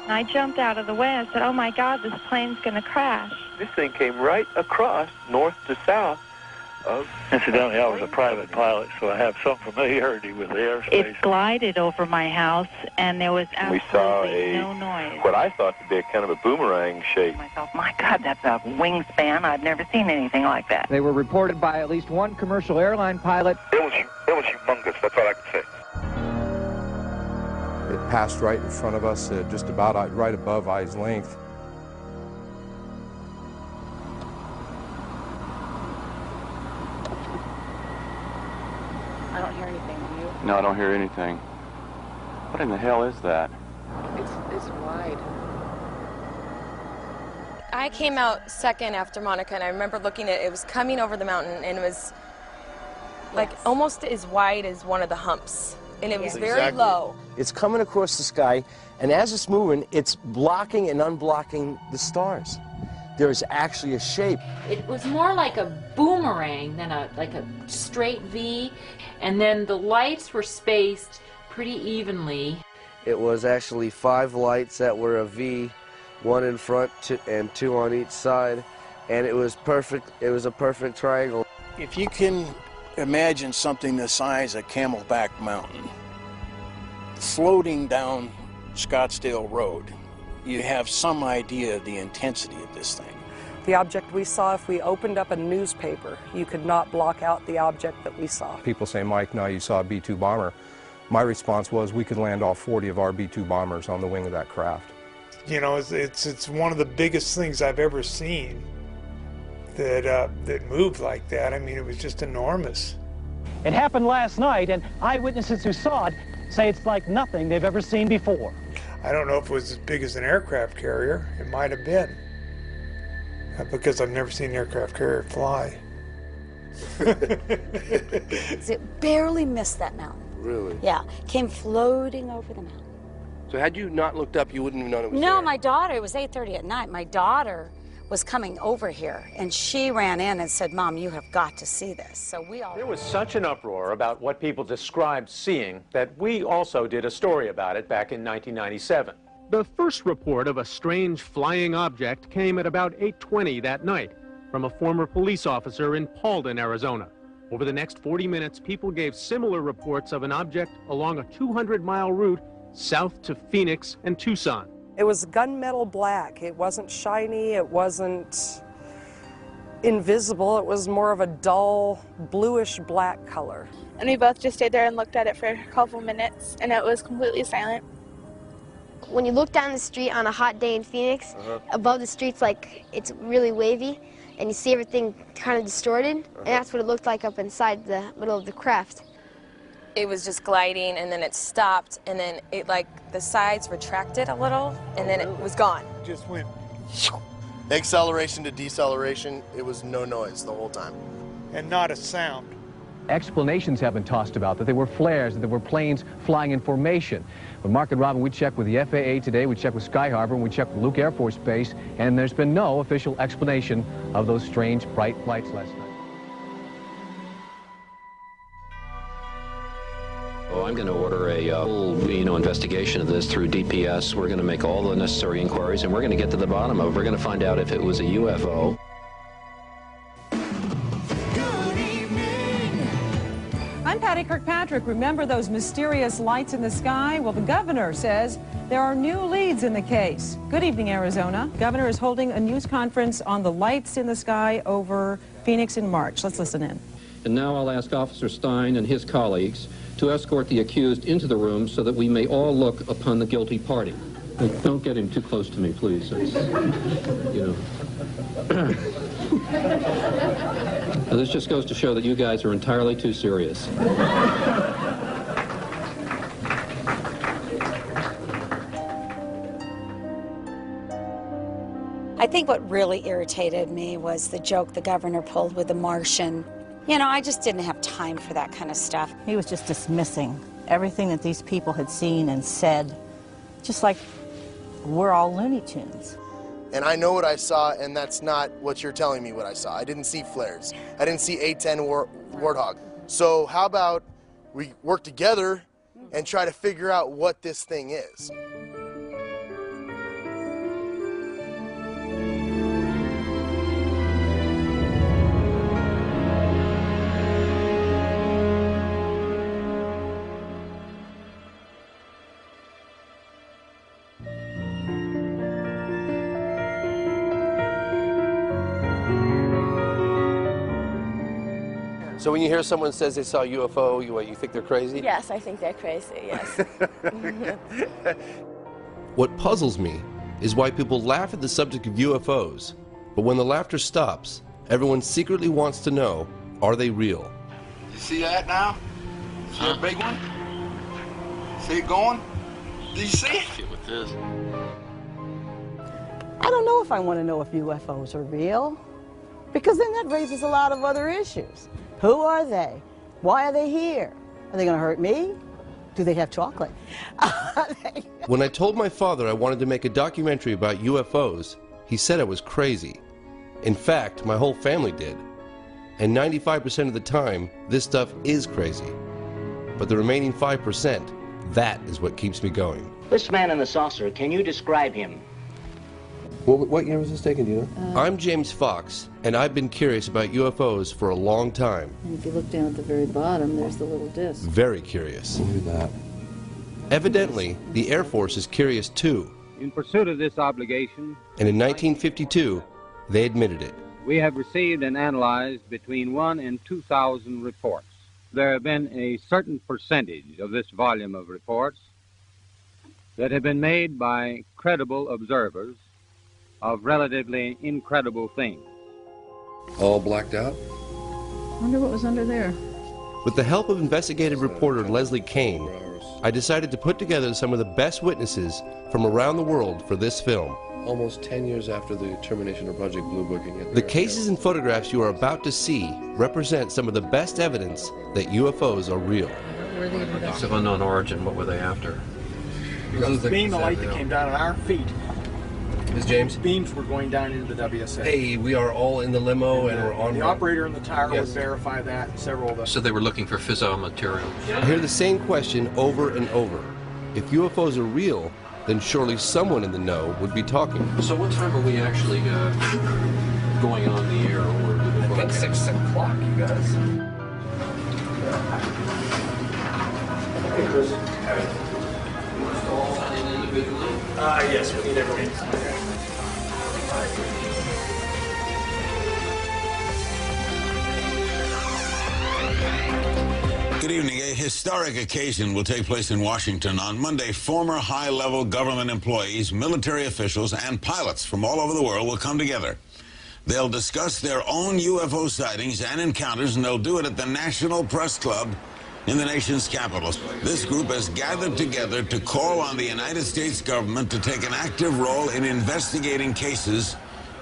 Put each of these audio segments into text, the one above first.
And I jumped out of the way. I said, oh, my God, this plane's going to crash. This thing came right across, north to south. Incidentally, I was a private pilot, so I have some familiarity with the airspace. It glided over my house, and there was absolutely no noise. What I thought to be a kind of a boomerang shape. Myself, my God, that's a wingspan. I've never seen anything like that. They were reported by at least one commercial airline pilot. It was humongous, that's all I can say. It passed right in front of us, just about right above eye's length. I don't hear anything, do you? No, I don't hear anything. What in the hell is that? It's wide. I came out second after Monica, and I remember looking at it. It was coming over the mountain, and it was like almost as wide as one of the humps, and it was very low. It's coming across the sky, and as it's moving, it's blocking and unblocking the stars. There is actually a shape. It was more like a boomerang than like a straight V, and then the lights were spaced pretty evenly. It was actually 5 lights that were a V, 1 in front and 2 on each side, and it was perfect. It was a perfect triangle. If you can imagine something the size of Camelback Mountain floating down Scottsdale Road, you have some idea of the intensity of this thing. The object we saw, if we opened up a newspaper, you could not block out the object that we saw. People say, Mike, now you saw a B-2 bomber. My response was, we could land all 40 of our B-2 bombers on the wing of that craft. You know, it's one of the biggest things I've ever seen that moved like that. I mean, it was just enormous. It happened last night, and eyewitnesses who saw it say it's like nothing they've ever seen before. I don't know if it was as big as an aircraft carrier. It might have been, because I've never seen an aircraft carrier fly. It barely missed that mountain. Really? Yeah, came floating over the mountain. So had you not looked up, you wouldn't have known it was No, there? my daughter, it was 8:30 at night. My daughter was coming over here, and she ran in and said, Mom, you have got to see this. So we all... There was such an uproar about what people described seeing that we also did a story about it back in 1997. The first report of a strange flying object came at about 8:20 that night from a former police officer in Paulden, Arizona. Over the next 40 minutes, people gave similar reports of an object along a 200-mile route south to Phoenix and Tucson. It was gunmetal black. It wasn't shiny. It wasn't invisible. It was more of a dull bluish black color. And we both just stayed there and looked at it for a couple minutes, and it was completely silent. When you look down the street on a hot day in Phoenix, above the street's like it's really wavy, and you see everything kind of distorted, and that's what it looked like up inside the middle of the craft. It was just gliding, and then it stopped, and then it, like, the sides retracted a little, and then it was gone. Just went. Acceleration to deceleration, it was no noise the whole time. And not a sound. Explanations have been tossed about that there were flares, that there were planes flying in formation. But Mark and Robin, we checked with the FAA today, we checked with Sky Harbor, and we checked with Luke Air Force Base, and there's been no official explanation of those strange bright lights last night. I'm going to order a full, investigation of this through DPS. We're going to make all the necessary inquiries, and we're going to get to the bottom of it. We're going to find out if it was a UFO. I'm Patty Kirkpatrick. Remember those mysterious lights in the sky? Well, the governor says there are new leads in the case. Good evening, Arizona. Governor is holding a news conference on the lights in the sky over Phoenix in March. Let's listen in. And now I'll ask Officer Stein and his colleagues to escort the accused into the room so that we may all look upon the guilty party. Don't get him too close to me, please. It's, Now, this just goes to show that you guys are entirely too serious. I think what really irritated me was the joke the governor pulled with the Martian. You know, I just didn't have time for that kind of stuff. He was just dismissing everything that these people had seen and said, just like we're all Looney Tunes. And I know what I saw, and that's not what you're telling me what I saw. I didn't see flares. I didn't see A-10 Warthog. So how about we work together and try to figure out what this thing is? So when you hear someone says they saw a UFO, you think they're crazy? Yes, I think they're crazy, yes. What puzzles me is why people laugh at the subject of UFOs, but when the laughter stops, everyone secretly wants to know, are they real? You see that now? See that big one? See it going? Do you see it? With this. I don't know if I want to know if UFOs are real, because then that raises a lot of other issues. Who are they? Why are they here? Are they going to hurt me? Do they have chocolate? When I told my father I wanted to make a documentary about UFOs, he said I was crazy. In fact, my whole family did. And 95% of the time, this stuff is crazy. But the remaining 5%, that is what keeps me going. This man in the saucer, can you describe him? What year was this taken, do you know? I'm James Fox, and I've been curious about UFOs for a long time. And if you look down at the very bottom, there's the little disc. Very curious. Look at that. Evidently, the Air Force is curious too. In pursuit of this obligation, And in 1952, they admitted it. we have received and analyzed between 1,000 and 2,000 reports. There have been a certain percentage of this volume of reports that have been made by credible observers of relatively incredible things. All blacked out? I wonder what was under there. With the help of investigative reporter Leslie Kane, I decided to put together some of the best witnesses from around the world for this film. Almost 10 years after the termination of Project Blue Book. The cases and photographs you are about to see represent some of the best evidence that UFOs are real. It's of unknown origin. What were they after? The beam of light that came down at our feet. Ms. James? Beams were going down into the WSA. Hey, we are all in the limo and we're on... The operator in the tower would verify that, and several of us. So they were looking for fissile material. I hear the same question over and over. If UFOs are real, then surely someone in the know would be talking. So what time are we actually going on the air? I think 6 o'clock, you guys. Hey, Chris. Yes, we need everyone. Good evening. A historic occasion will take place in Washington on Monday. Former high-level government employees, military officials, and pilots from all over the world will come together. They'll discuss their own UFO sightings and encounters, and they'll do it at the National Press Club in the nation's capital. This group has gathered together to call on the United States government to take an active role in investigating cases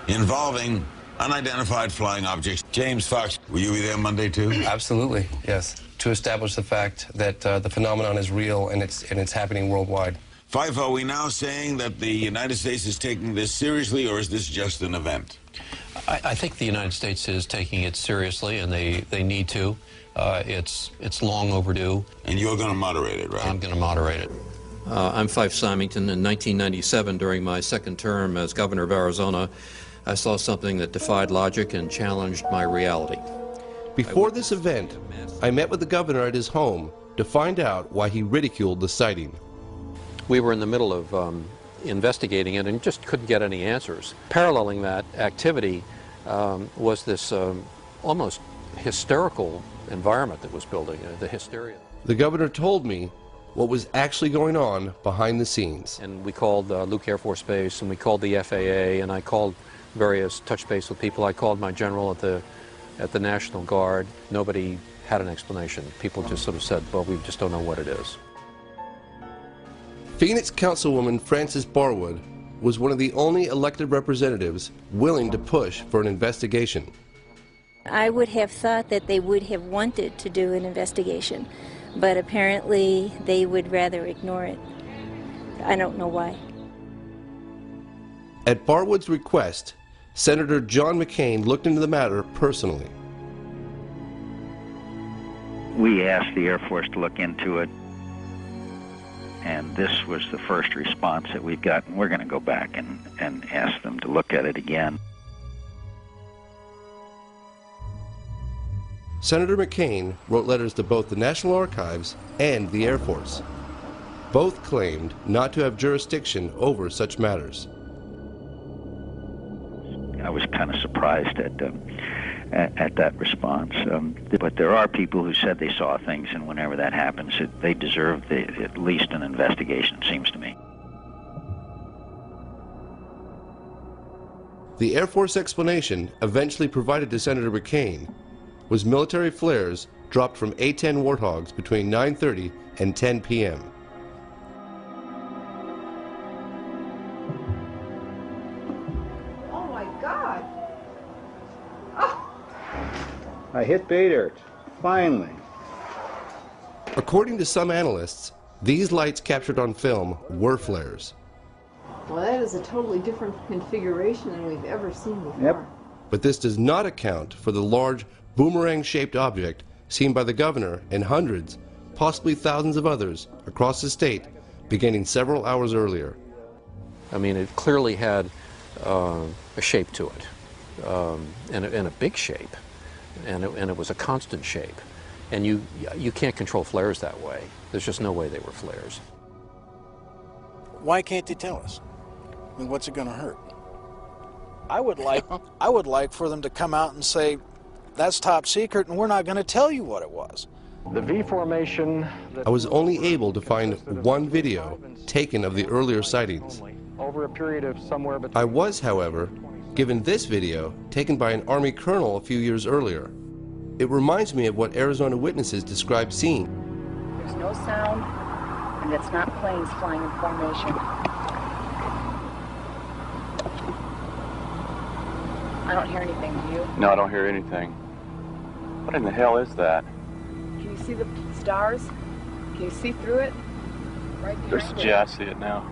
involving unidentified flying objects. James Fox, will you be there Monday too? Absolutely, yes. To establish the fact that the phenomenon is real and it's happening worldwide. Fife, are we now saying that the United States is taking this seriously, or is this just an event? I think the United States is taking it seriously, and they need to. It's long overdue. And you're going to moderate it, right? I'm going to moderate it. I'm Fife Symington. In 1997, during my second term as governor of Arizona, I saw something that defied logic and challenged my reality. Before this event, I met with the governor at his home to find out why he ridiculed the sighting. We were in the middle of investigating it and just couldn't get any answers. Paralleling that activity was this almost hysterical environment that was building, the hysteria. The governor told me what was actually going on behind the scenes. And we called Luke Air Force Base, and we called the FAA, and I called various touch base with people. I called my general at the National Guard. Nobody had an explanation. People just sort of said, well, we just don't know what it is. Phoenix Councilwoman Frances Barwood was one of the only elected representatives willing to push for an investigation. I would have thought that they would have wanted to do an investigation, but apparently they would rather ignore it. I don't know why. At Barwood's request, Senator John McCain looked into the matter personally. We asked the Air Force to look into it, and this was the first response that we've gotten. We're going to go back and ask them to look at it again. Senator McCain wrote letters to both the National Archives and the Air Force. Both claimed not to have jurisdiction over such matters. I was kind of surprised at that response. But there are people who said they saw things, and whenever that happens, they deserve at least an investigation, it seems to me. The Air Force explanation eventually provided to Senator McCain was military flares dropped from A-10 Warthogs between 9:30 and 10 p.m. Oh my God! Oh. I hit pay dirt, finally. According to some analysts, these lights captured on film were flares. Well, that is a totally different configuration than we've ever seen before. Yep. But this does not account for the large boomerang-shaped object seen by the governor and hundreds, possibly thousands of others across the state beginning several hours earlier. I mean, it clearly had a shape to it, and a big shape, and it was a constant shape. And you can't control flares that way. There's just no way they were flares. Why can't they tell us? I mean, what's it going to hurt? I would like for them to come out and say, that's top secret, and we're not going to tell you what it was. The V formation. I was only able to find one video taken of the earlier sightings. Over a period of somewhere between. I was, however, given this video taken by an Army colonel a few years earlier. It reminds me of what Arizona witnesses described seeing. There's no sound, and it's not planes flying in formation. I don't hear anything, do you? No, I don't hear anything. What in the hell is that? Can you see the stars? Can you see through it? Right behind it. Yeah, I see it now.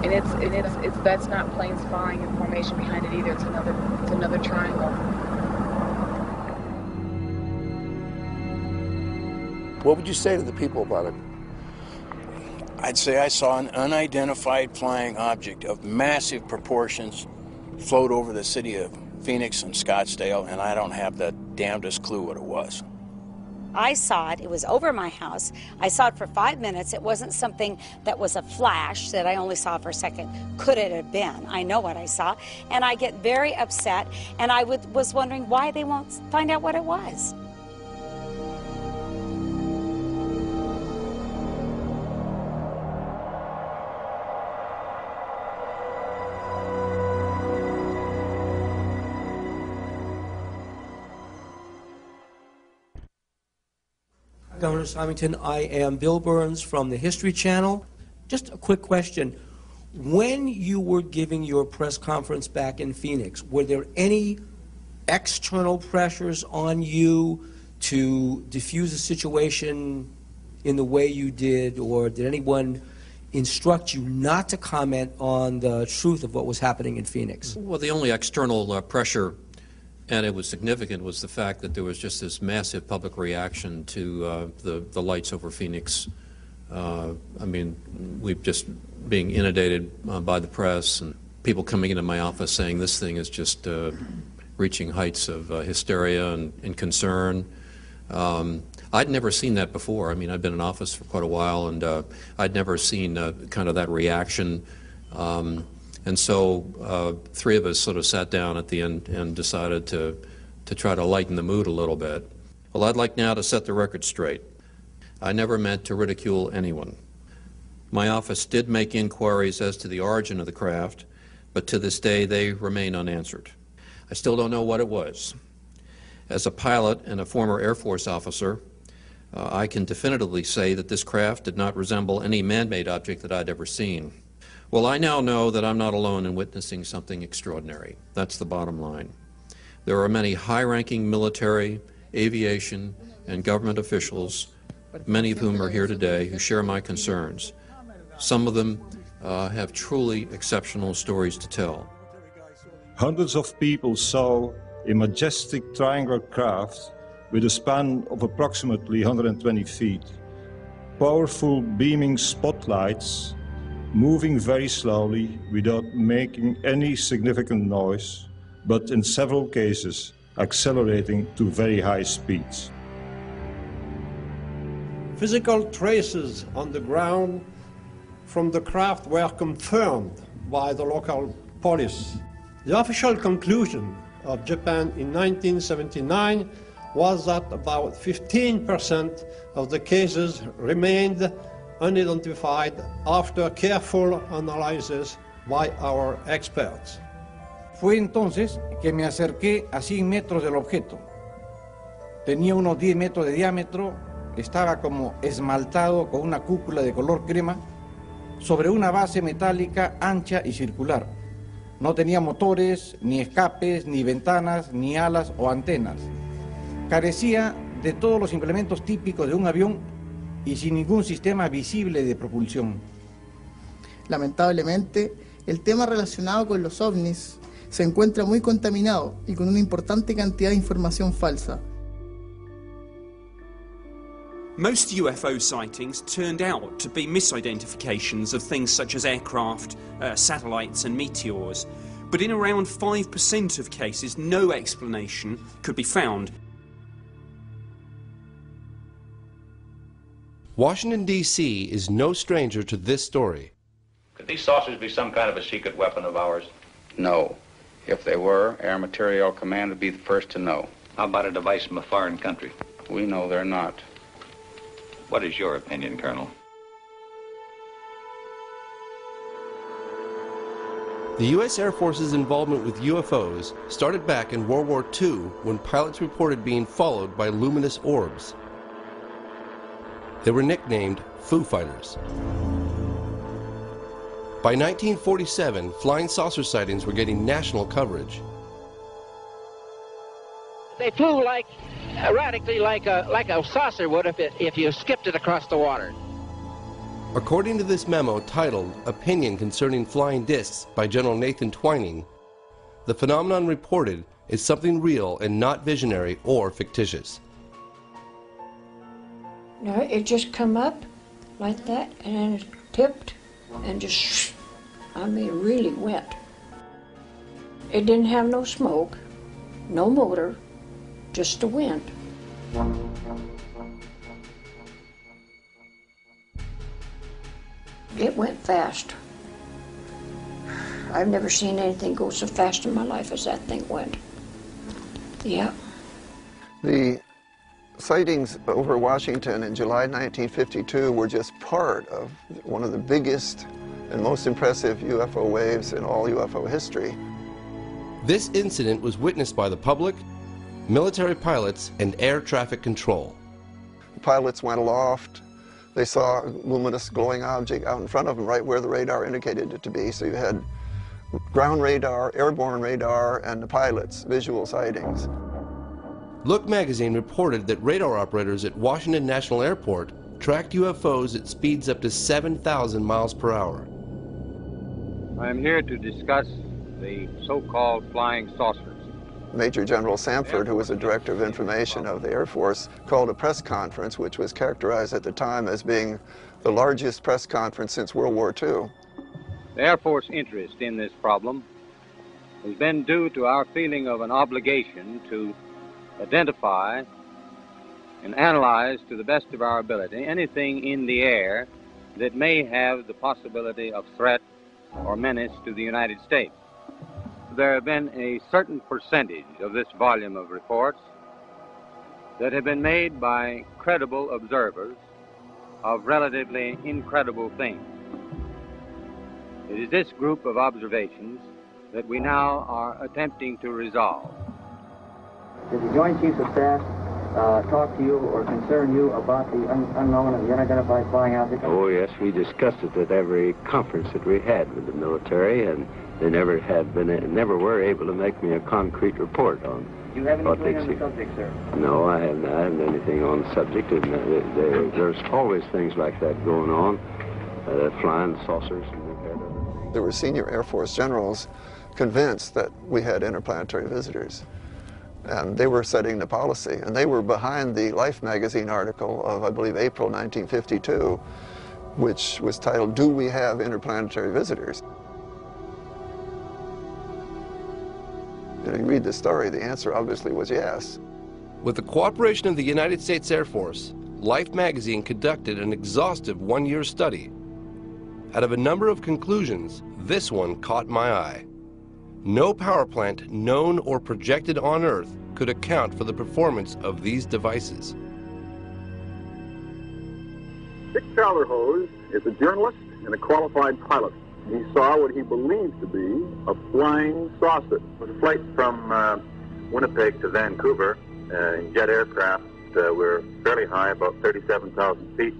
And it's that's not planes flying in formation behind it either. It's another triangle. What would you say to the people about it? I'd say I saw an unidentified flying object of massive proportions float over the city of Phoenix and Scottsdale, and I don't have the damnedest clue what it was. I saw it. It was over my house. I saw it for 5 minutes. It wasn't something that was a flash that I only saw for a second. Could it have been? I know what I saw. And I get very upset, and I was wondering why they won't find out what it was. Governor Symington, I am Bill Burns from the History Channel. Just a quick question. When you were giving your press conference back in Phoenix, were there any external pressures on you to diffuse the situation in the way you did, or did anyone instruct you not to comment on the truth of what was happening in Phoenix? Well, the only external pressure, and it was significant, was the fact that there was just this massive public reaction to the lights over Phoenix. I mean, we've just being inundated by the press and people coming into my office saying this thing is just reaching heights of hysteria and concern. I'd never seen that before. I mean, I'd been in office for quite a while, and I'd never seen kind of that reaction. And so three of us sort of sat down at the end and decided to try to lighten the mood a little bit. Well, I'd like now to set the record straight. I never meant to ridicule anyone. My office did make inquiries as to the origin of the craft, but to this day they remain unanswered. I still don't know what it was. As a pilot and a former Air Force officer, I can definitively say that this craft did not resemble any man-made object that I'd ever seen. Well, I now know that I'm not alone in witnessing something extraordinary. That's the bottom line. There are many high-ranking military, aviation, and government officials, many of whom are here today, who share my concerns. Some of them have truly exceptional stories to tell. Hundreds of people saw a majestic triangular craft with a span of approximately 120 feet. Powerful beaming spotlights moving very slowly without making any significant noise, but in several cases accelerating to very high speeds. Physical traces on the ground from the craft were confirmed by the local police. The official conclusion of Japan in 1979 was that about 15% of the cases remained unidentified after careful analysis by our experts. Fue entonces que me acerqué a 100 metros del objeto. Tenía unos 10 metros de diámetro, estaba como esmaltado con una cúpula de color crema sobre una base metálica ancha y circular. No tenía motores, ni escapes, ni ventanas, ni alas o antenas. Carecía de todos los implementos típicos de un avión y sin ningún sistema visible de propulsión. Lamentablemente, el tema relacionado con los ovnis se encuentra muy contaminado y con una importante cantidad de información falsa. Most UFO sightings turned out to be misidentifications of things such as aircraft, satellites and meteors, but in around 5% of cases no explanation could be found. Washington, D.C. is no stranger to this story. Could these saucers be some kind of a secret weapon of ours? No. If they were, Air Materiel Command would be the first to know. How about a device from a foreign country? We know they're not. What is your opinion, Colonel? The U.S. Air Force's involvement with UFOs started back in World War II when pilots reported being followed by luminous orbs. They were nicknamed Foo Fighters. By 1947, flying saucer sightings were getting national coverage. They flew like erratically, like a saucer would if you skipped it across the water. According to this memo titled Opinion Concerning Flying Discs by General Nathan Twining, the phenomenon reported is something real and not visionary or fictitious. No, it just come up like that and then it tipped and just, I mean, really went. It didn't have no smoke, no motor, just the wind. It went fast. I've never seen anything go so fast in my life as that thing went. Yeah. The sightings over Washington in July 1952 were just part of one of the biggest and most impressive UFO waves in all UFO history. This incident was witnessed by the public, military pilots, and air traffic control. The pilots went aloft. They saw a luminous glowing object out in front of them, right where the radar indicated it to be. So you had ground radar, airborne radar, and the pilots' visual sightings. Look magazine reported that radar operators at Washington National Airport tracked UFOs at speeds up to 7,000 miles per hour. I am here to discuss the so-called flying saucers. Major General Samford, who was the Director of Information of the Air Force, called a press conference which was characterized at the time as being the largest press conference since World War II. The Air Force interest in this problem has been due to our feeling of an obligation to identify and analyze to the best of our ability anything in the air that may have the possibility of threat or menace to the United States. There have been a certain percentage of this volume of reports that have been made by credible observers of relatively incredible things. It is this group of observations that we now are attempting to resolve. Did the Joint Chiefs of Staff talk to you or concern you about the unknown and the unidentified flying object? Oh, yes, we discussed it at every conference that we had with the military, and they never were able to make me a concrete report on. Do you have anything on the subject, sir? No, I haven't anything on the subject, and there's always things like that going on, flying saucers. And there were senior Air Force generals convinced that we had interplanetary visitors. And they were setting the policy, and they were behind the Life magazine article of, I believe, April 1952, which was titled, "Do We Have Interplanetary Visitors?" And you read the story, the answer obviously was yes. With the cooperation of the United States Air Force, Life magazine conducted an exhaustive one-year study. Out of a number of conclusions, this one caught my eye. No power plant known or projected on Earth could account for the performance of these devices. Dick Calderhose is a journalist and a qualified pilot. He saw what he believed to be a flying saucer. It was a flight from Winnipeg to Vancouver in jet aircraft. We're fairly high, about 37,000 feet.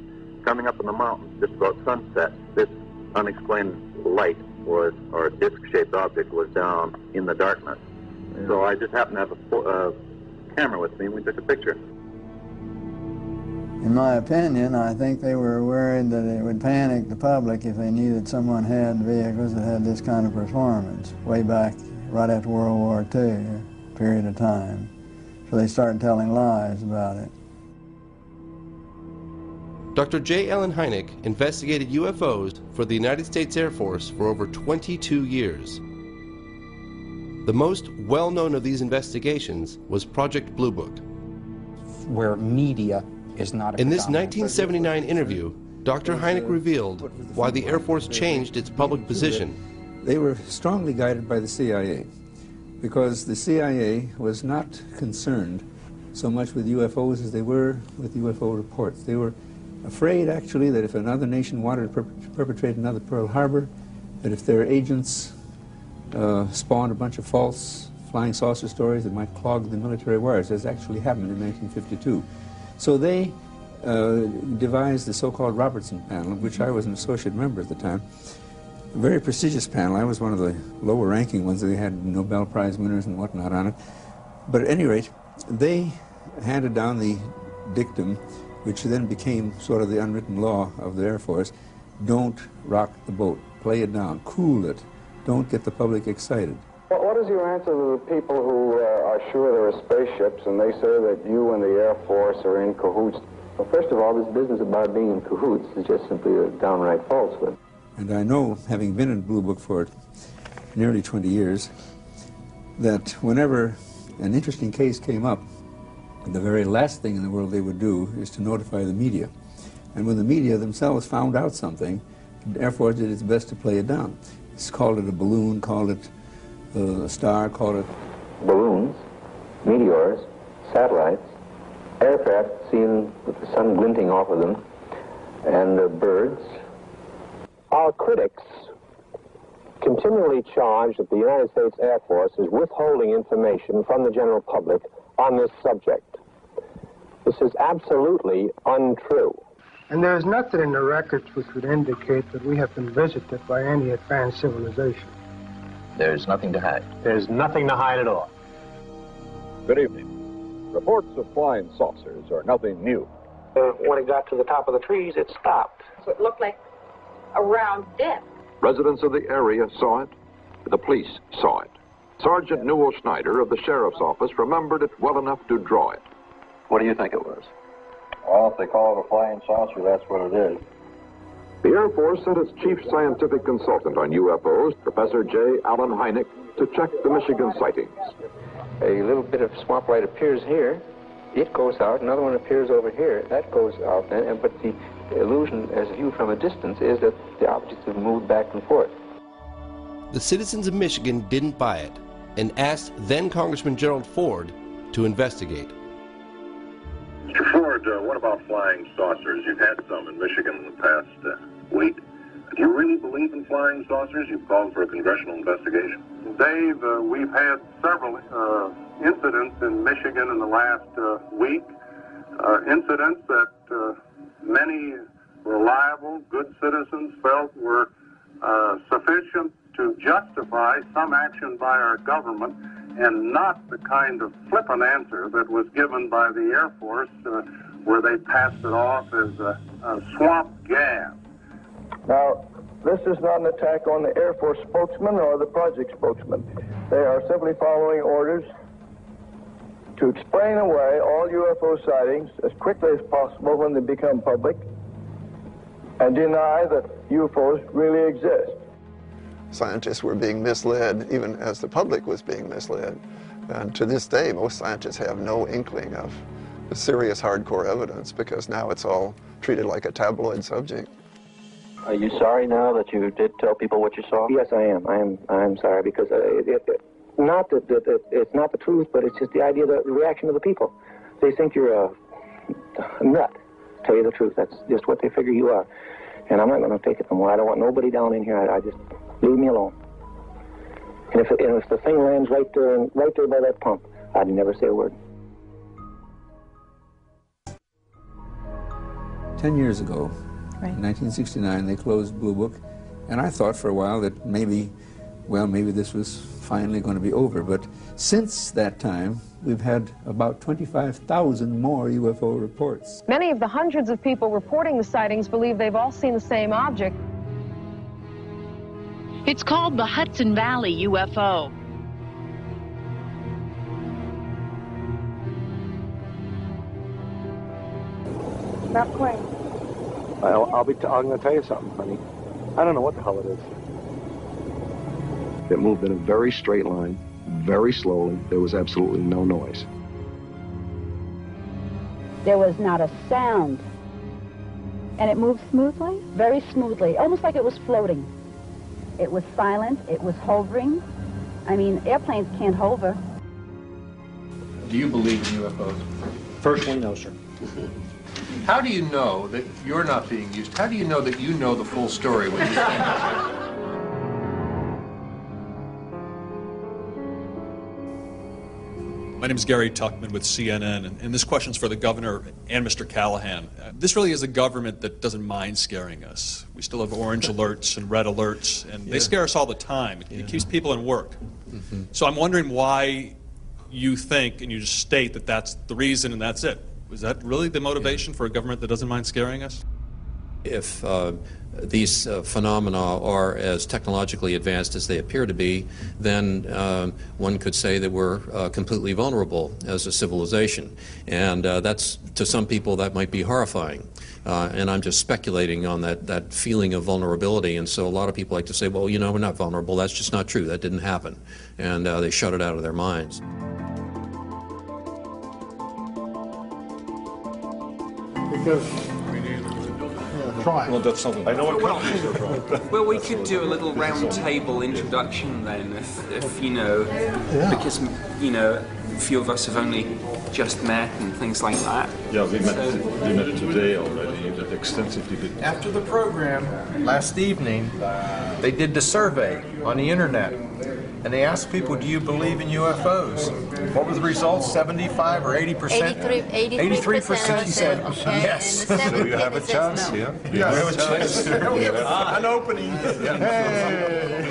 Coming up in the mountains, just about sunset, this unexplained light was, or disc-shaped object was down in the darkness. So I just happened to have a camera with me, and we took a picture. In my opinion, I think they were worried that it would panic the public if they knew that someone had vehicles that had this kind of performance way back right after World War II, period of time. So they started telling lies about it. Dr. J. Allen Hynek investigated UFOs for the United States Air Force for over 22 years. The most well-known of these investigations was Project Blue Book. Where media is not a In this 1979 interview, Dr. Hynek revealed why the Air Force changed its public position. They were strongly guided by the CIA, because the CIA was not concerned so much with UFOs as they were with UFO reports. They were afraid, actually, that if another nation wanted to perpetrate another Pearl Harbor, that if their agents spawned a bunch of false flying saucer stories that might clog the military wires, as actually happened in 1952. So they devised the so-called Robertson panel, of which I was an associate member at the time. A very prestigious panel. I was one of the lower-ranking ones. They had Nobel Prize winners and whatnot on it. But at any rate, they handed down the dictum, which then became sort of the unwritten law of the Air Force: don't rock the boat, play it down, cool it, don't get the public excited. What is your answer to the people who are sure there are spaceships and they say that you and the Air Force are in cahoots? Well, first of all, this business about being in cahoots is just simply a downright falsehood. And I know, having been in Blue Book for nearly 20 years, that whenever an interesting case came up, the very last thing in the world they would do is to notify the media. And when the media themselves found out something, the Air Force did its best to play it down. It's called it a balloon, called it a star, called it... Balloons, meteors, satellites, aircraft seen with the sun glinting off of them, and birds. Our critics continually charge that the United States Air Force is withholding information from the general public on this subject. This is absolutely untrue. And there is nothing in the records which would indicate that we have been visited by any advanced civilization. There's nothing to hide. There's nothing to hide at all. Good evening. Reports of flying saucers are nothing new. When it got to the top of the trees, it stopped. So it looked like a round disc. Residents of the area saw it. The police saw it. Sergeant Newell Schneider of the Sheriff's Office remembered it well enough to draw it. What do you think it was? Well, if they call it a flying saucer, that's what it is. The Air Force sent its chief scientific consultant on UFOs, Professor J. Allen Hynek, to check the Michigan sightings. A little bit of swamp light appears here. It goes out. Another one appears over here. That goes out then. But the illusion, as viewed from a distance, is that the objects have moved back and forth. The citizens of Michigan didn't buy it and asked then Congressman Gerald Ford to investigate. Mr. Ford, what about flying saucers? You've had some in Michigan in the past week. Do you really believe in flying saucers? You've called for a congressional investigation. Dave, we've had several incidents in Michigan in the last week. Incidents that many reliable, good citizens felt were sufficient to justify some action by our government, and not the kind of flippant answer that was given by the Air Force where they passed it off as a swamp gas. Now, this is not an attack on the Air Force spokesman or the project spokesman. They are simply following orders to explain away all UFO sightings as quickly as possible when they become public and deny that UFOs really exist. Scientists were being misled, even as the public was being misled. And to this day, most scientists have no inkling of the serious hardcore evidence, because now it's all treated like a tabloid subject. Are you sorry now that you did tell people what you saw? Yes, I am. I'm sorry because not that it's not the truth, but it's just the idea, the reaction of the people. They think you're a nut. Tell you the truth, that's just what they figure you are. And I'm not going to take it no more. I don't want nobody down in here. I just leave me alone. And if the thing lands right there by that pump, I'd never say a word. 10 years ago, in 1969, they closed Blue Book, and I thought for a while that maybe this was finally going to be over. But since that time, we've had about 25,000 more UFO reports. Many of the hundreds of people reporting the sightings believe they've all seen the same object. It's called the Hudson Valley UFO. Not quite. I'm going to tell you something, honey. I don't know what the hell it is. It moved in a very straight line, very slowly. There was absolutely no noise. There was not a sound. And it moved smoothly? Very smoothly, almost like it was floating. It was silent, it was hovering. I mean, airplanes can't hover. Do you believe in UFOs? Personally, no, sir. How do you know that you're not being used? How do you know that you know the full story when you stand? My name is Gary Tuckman with CNN, and this question's for the governor and Mr. Callahan. This really is a government that doesn't mind scaring us. We still have orange alerts and red alerts, and they scare us all the time. It keeps people in work. So I'm wondering why you think, and you just state that that's the reason and that's it. Was that really the motivation for a government that doesn't mind scaring us? If these phenomena are as technologically advanced as they appear to be, then one could say that we're completely vulnerable as a civilization. And that's, to some people, that might be horrifying. And I'm just speculating on that feeling of vulnerability. And so a lot of people like to say, well, you know, we're not vulnerable. That's just not true. That didn't happen. And they shut it out of their minds. Because try. Well, that's something. I know what companies are trying. Well, we could do a little round table introduction then, if you know, because you know, a few of us have only just met and things like that. Yeah, we met today already. Extensively. After the program last evening, they did the survey on the internet. And they asked people, do you believe in UFOs? What were the results, 75 or 80%? 83% said yes. So you have a chance, yeah? We have a chance. We have an opening. Hey!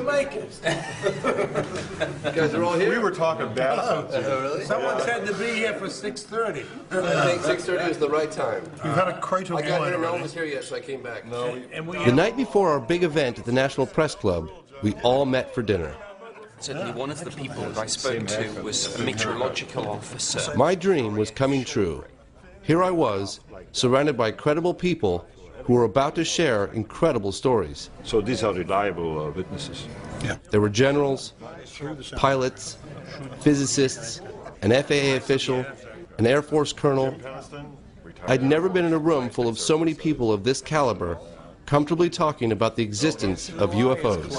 Make it. You guys are all here? We were talking bad. Really? Someone said to be here for 6:30. I think 6:30 is the right time. You've had a crate of wine. I got here, no one was here yet, so I came back. No. The night before our big event at the National Press Club, we all met for dinner. Certainly one of the people that I spoke to was a meteorological officer. My dream was coming true. Here I was, surrounded by credible people who were about to share incredible stories. So these are reliable witnesses. Yeah. There were generals, pilots, physicists, an FAA official, an Air Force colonel. I'd never been in a room full of so many people of this caliber comfortably talking about the existence of UFOs.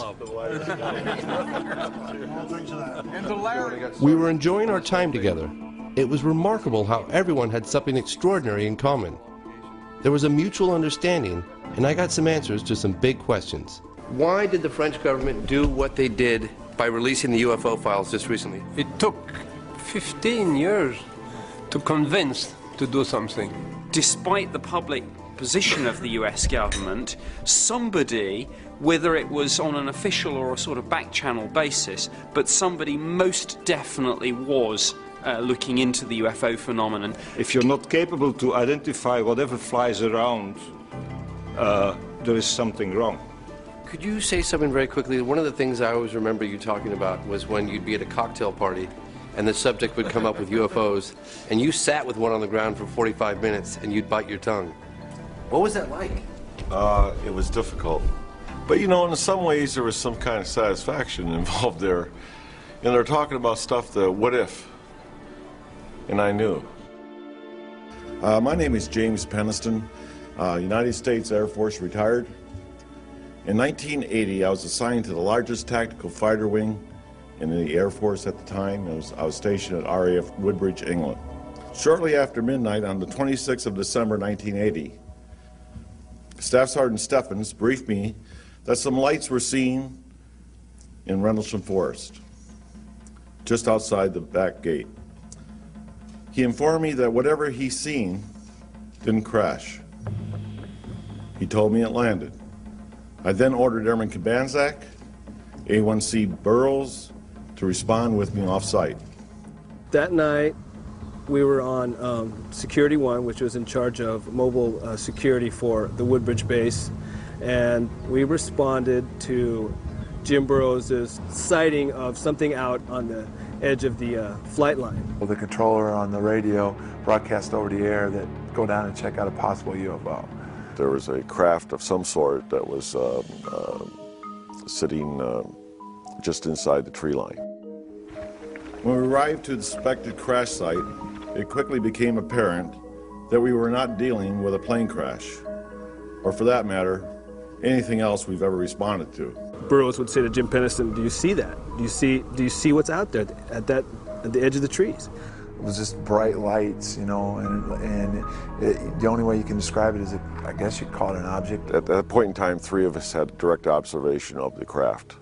We were enjoying our time together. It was remarkable how everyone had something extraordinary in common. There was a mutual understanding, and I got some answers to some big questions. Why did the French government do what they did by releasing the UFO files just recently? It took 15 years to convince to do something. Despite the public position of the US government, somebody, whether it was on an official or a sort of back-channel basis, but somebody most definitely was looking into the UFO phenomenon. If you're not capable to identify whatever flies around, there is something wrong. Could you say something very quickly? One of the things I always remember you talking about was when you'd be at a cocktail party and the subject would come up with UFOs, and you sat with one on the ground for 45 minutes and you'd bite your tongue. What was that like? It was difficult. But you know, in some ways there was some kind of satisfaction involved there. And they're talking about stuff, the what if. And I knew. My name is James Peniston, United States Air Force retired. In 1980, I was assigned to the largest tactical fighter wing in the Air Force at the time. I was stationed at RAF Woodbridge, England. Shortly after midnight on the 26th of December 1980, Staff Sergeant Steffens briefed me that some lights were seen in Rendlesham Forest, just outside the back gate. He informed me that whatever he seen didn't crash. He told me it landed. I then ordered Airman Kabanzak, A1C Burroughs, to respond with me off-site. That night, we were on Security 1, which was in charge of mobile security for the Woodbridge base, and we responded to Jim Burroughs' sighting of something out on the edge of the flight line. Well, the controller on the radio broadcast over the air that go down and check out a possible UFO. There was a craft of some sort that was sitting just inside the tree line. When we arrived to the suspected crash site, it quickly became apparent that we were not dealing with a plane crash, or for that matter, anything else we've ever responded to. Burroughs would say to Jim Penniston, "Do you see that? Do you see what's out there at the edge of the trees?" It was just bright lights, you know, and the only way you can describe it is, I guess you'd call it an object. At that point in time, 3 of us had direct observation of the craft.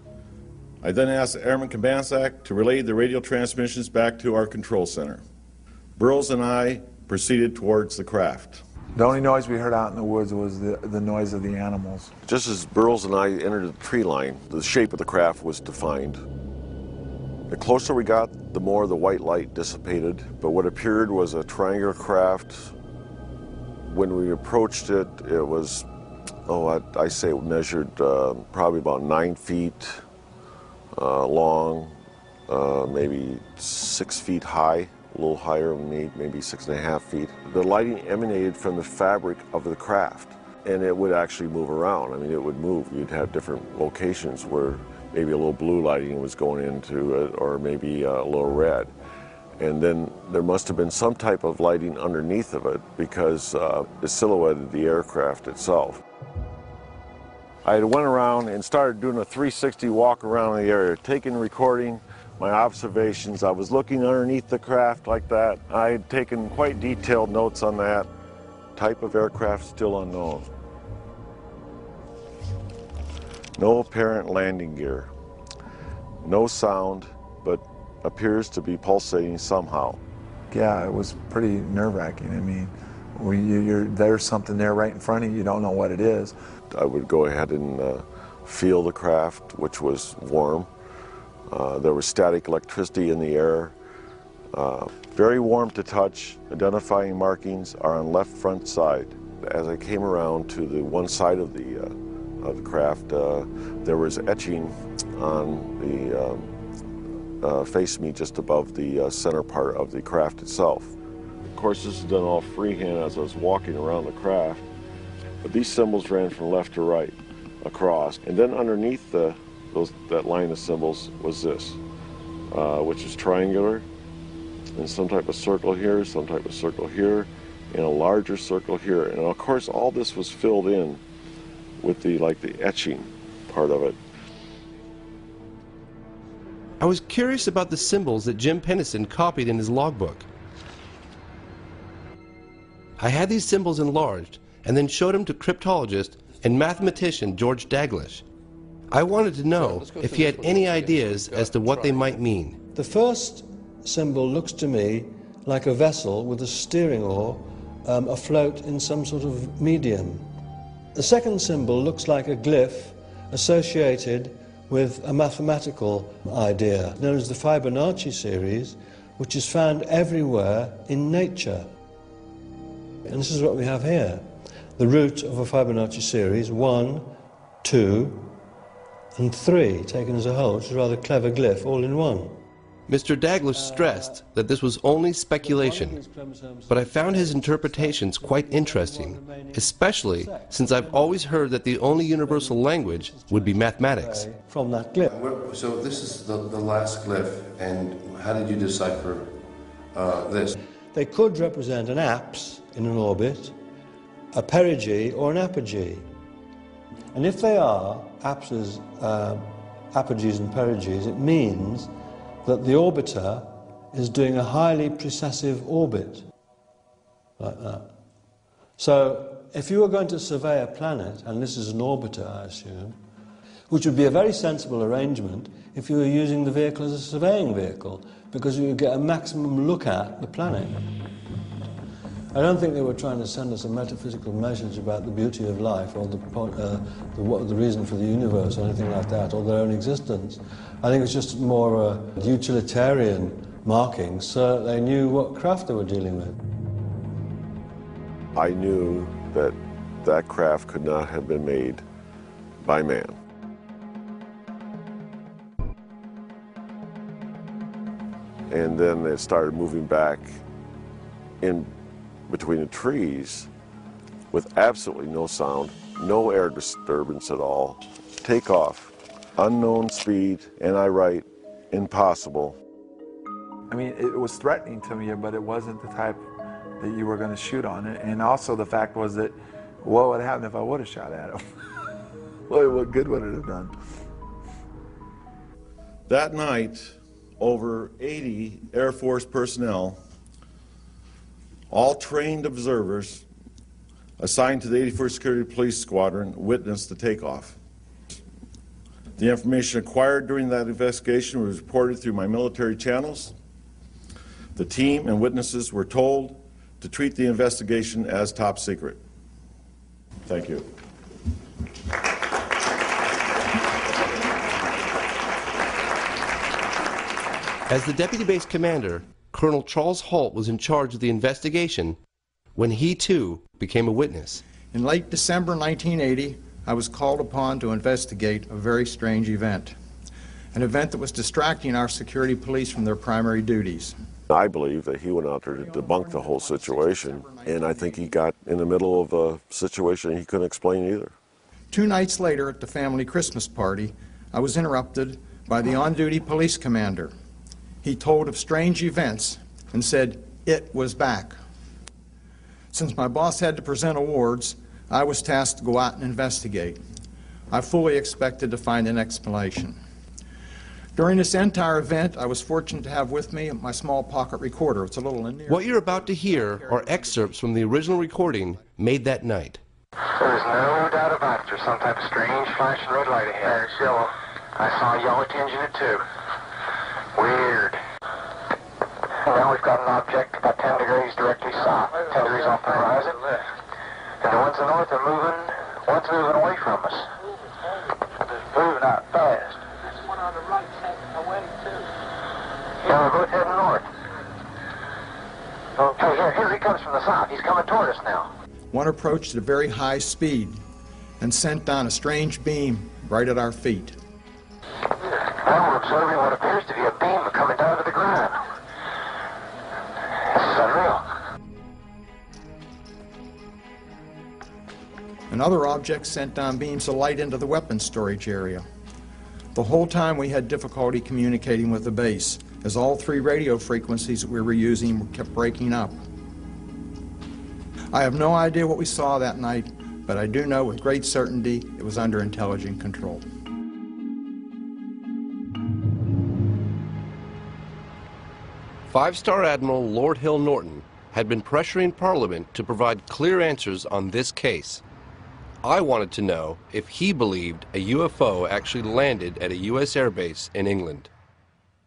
I then asked Airman Kabanzak to relay the radio transmissions back to our control center. Burroughs and I proceeded towards the craft. The only noise we heard out in the woods was the noise of the animals. Just as Burroughs and I entered the tree line, the shape of the craft was defined. The closer we got, the more the white light dissipated, but what appeared was a triangular craft. When we approached it, it was, I say it measured probably about 9 feet long, maybe 6 feet high, a little higher than me, maybe 6.5 feet. The lighting emanated from the fabric of the craft, and it would actually move around. I mean, it would move. You'd have different locations where maybe a little blue lighting was going into it, or maybe a little red. And then there must have been some type of lighting underneath of it, because it silhouetted the aircraft itself. I went around and started doing a 360 walk around the area, taking, recording my observations. I was looking underneath the craft like that. I had taken quite detailed notes on that. Type of aircraft still unknown. No apparent landing gear. No sound, but appears to be pulsating somehow. Yeah, it was pretty nerve-wracking. I mean, there's something there right in front of you, you don't know what it is. I would go ahead and feel the craft, which was warm. There was static electricity in the air. Very warm to touch. Identifying markings are on left front side. As I came around to the one side of the craft, there was etching on the face me just above the center part of the craft itself. Of course, this is done all freehand as I was walking around the craft, but these symbols ran from left to right across, and then underneath that line of symbols was this, which is triangular, and some type of circle here, some type of circle here, and a larger circle here. And of course, all this was filled in with the etching part of it. I was curious about the symbols that Jim Penniston copied in his logbook. I had these symbols enlarged and then showed them to cryptologist and mathematician George Daglish. I wanted to know if he had any ideas as to what they might mean. The first symbol looks to me like a vessel with a steering oar afloat in some sort of medium. The second symbol looks like a glyph associated with a mathematical idea known as the Fibonacci series, which is found everywhere in nature. And this is what we have here. The root of a Fibonacci series, 1, 2, and 3, taken as a whole, which is a rather clever glyph, all in one. Mr. Daglish stressed that this was only speculation, but I found his interpretations quite interesting, especially since I've always heard that the only universal language would be mathematics. From that glyph. So this is the last glyph, and how did you decipher this? They could represent an apse in an orbit, a perigee, or an apogee. And if they are apogees and perigees, it means that the orbiter is doing a highly precessive orbit, like that. So if you were going to survey a planet, and this is an orbiter, I assume, which would be a very sensible arrangement if you were using the vehicle as a surveying vehicle, because you would get a maximum look at the planet. I don't think they were trying to send us a metaphysical message about the beauty of life or the reason for the universe or anything like that, or their own existence. I think it's just more a utilitarian marking so that they knew what craft they were dealing with. I knew that that craft could not have been made by man. And then it started moving back in between the trees with absolutely no sound, no air disturbance at all. Takeoff, unknown speed, and I write, impossible. I mean, it was threatening to me, but it wasn't the type that you were going to shoot on it. And also the fact was that, what would happen if I would have shot at him? What good would it have done? That night, over 80 Air Force personnel, all trained observers assigned to the 81st Security Police Squadron, witnessed the takeoff. The information acquired during that investigation was reported through my military channels. The team and witnesses were told to treat the investigation as top secret. Thank you. As the deputy base commander, Colonel Charles Halt was in charge of the investigation when he too became a witness. In late December 1980, I was called upon to investigate a very strange event, an event that was distracting our security police from their primary duties. I believe that he went out there to debunk the whole situation, and I think he got in the middle of a situation he couldn't explain either. 2 nights later at the family Christmas party, I was interrupted by the on-duty police commander. He told of strange events and said it was back. Since my boss had to present awards, I was tasked to go out and investigate. I fully expected to find an explanation. During this entire event, I was fortunate to have with me my small pocket recorder. It's a little in there. What you're about to hear are excerpts from the original recording made that night. There's no doubt about it. There's some type of strange flashing red light ahead. It's yellow. I saw a yellow tinge in it too. Weird. And now we've got an object about 10 degrees directly south, 10 degrees off the horizon. And the ones in the north are moving, one's moving away from us. Moving out fast. There's one on the right heading away too. Yeah, we're both heading north. Okay, here he comes from the south. He's coming toward us now. One approached at a very high speed and sent down a strange beam right at our feet. Now we're observing what appears to be a beam coming down to the ground. This is unreal. Another object sent down beams of light into the weapons storage area. The whole time we had difficulty communicating with the base, as all 3 radio frequencies that we were using kept breaking up. I have no idea what we saw that night, but I do know with great certainty it was under intelligent control. Five-star Admiral Lord Hill Norton had been pressuring Parliament to provide clear answers on this case. I wanted to know if he believed a UFO actually landed at a U.S. airbase in England.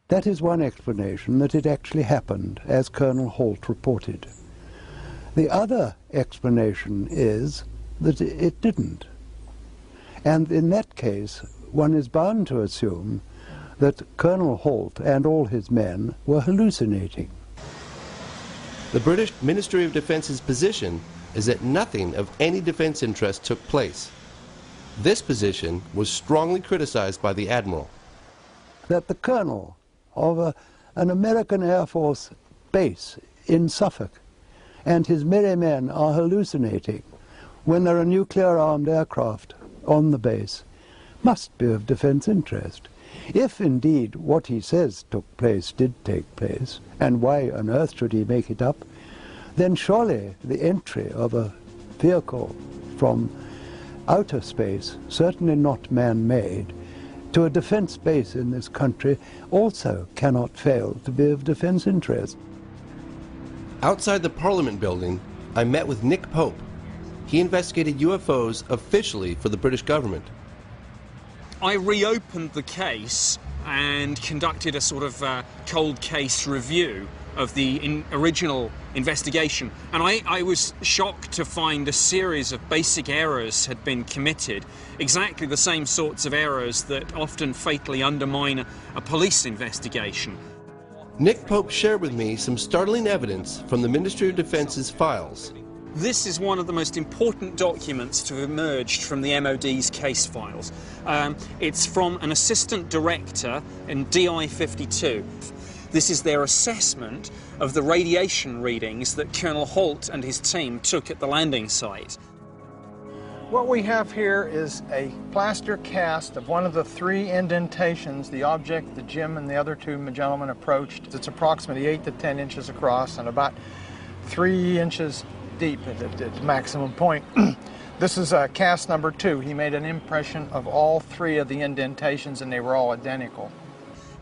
That is one explanation, that it actually happened, as Colonel Halt reported. The other explanation is that it didn't. And in that case, one is bound to assume that Colonel Halt and all his men were hallucinating. The British Ministry of Defence's position is that nothing of any defense interest took place. This position was strongly criticized by the Admiral. That the colonel of an American Air Force base in Suffolk and his merry men are hallucinating when there are nuclear-armed aircraft on the base must be of defense interest. If indeed what he says took place did take place, and why on earth should he make it up, then surely the entry of a vehicle from outer space, certainly not man-made, to a defense base in this country also cannot fail to be of defense interest. Outside the Parliament building, I met with Nick Pope. He investigated UFOs officially for the British government. I reopened the case and conducted a sort of cold case review of the original investigation, and I was shocked to find a series of basic errors had been committed, exactly the same sorts of errors that often fatally undermine a police investigation. Nick Pope shared with me some startling evidence from the Ministry of Defense's files. This is one of the most important documents to have emerged from the MOD's case files. It's from an assistant director in DI 52. This is their assessment of the radiation readings that Colonel Holt and his team took at the landing site. What we have here is a plaster cast of one of the 3 indentations, the object that Jim and the other 2 gentlemen approached. It's approximately 8 to 10 inches across and about 3 inches deep at its maximum point. This is cast number 2. He made an impression of all 3 of the indentations and they were all identical.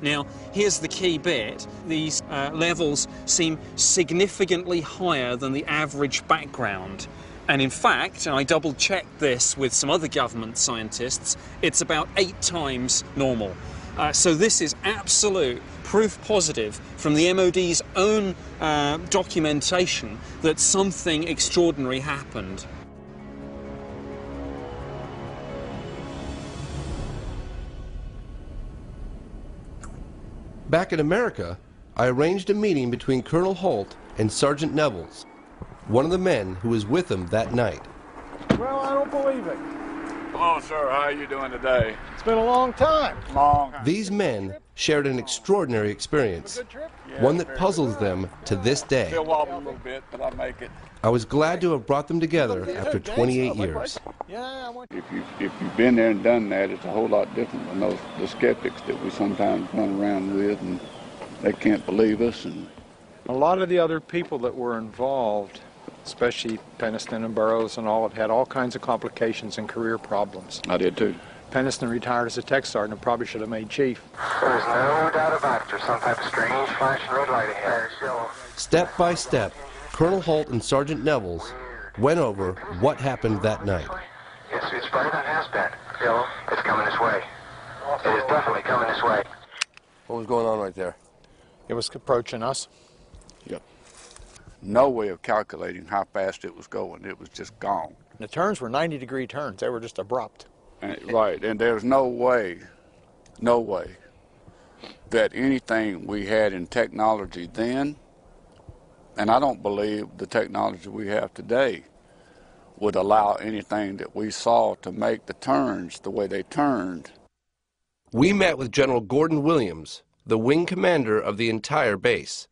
Now, here's the key bit. These levels seem significantly higher than the average background. And in fact, and I double-checked this with some other government scientists, it's about 8 times normal. So this is absolute proof positive from the MOD's own documentation that something extraordinary happened. Back in America, I arranged a meeting between Colonel Holt and Sergeant Nevels, one of the men who was with him that night. Well, I don't believe it. Hello, sir. How are you doing today? It's been a long time. These men shared an extraordinary experience, one that puzzles them to this day. Still wobble a little bit, but I make it. I was glad to have brought them together after 28 years. If you've been there and done that, it's a whole lot different than the skeptics that we sometimes run around with, and they can't believe us. And a lot of the other people that were involved, especially Penniston and Burroughs and all, had all kinds of complications and career problems. I did too. Penniston retired as a tech sergeant and probably should have made chief. There's no doubt about it. There's some type of strange flashing red light ahead. Step by step, Colonel Holt and Sergeant Nevels went over what happened that night. It's brighter than it has been. Phil, it's coming this way. It is definitely coming this way. What was going on right there? It was approaching us. Yep. No way of calculating how fast it was going. It was just gone. The turns were 90-degree turns. They were just abrupt. Right, and there's no way that anything we had in technology then, and I don't believe the technology we have today, would allow anything that we saw to make the turns the way they turned. We met with General Gordon Williams, the wing commander of the entire base.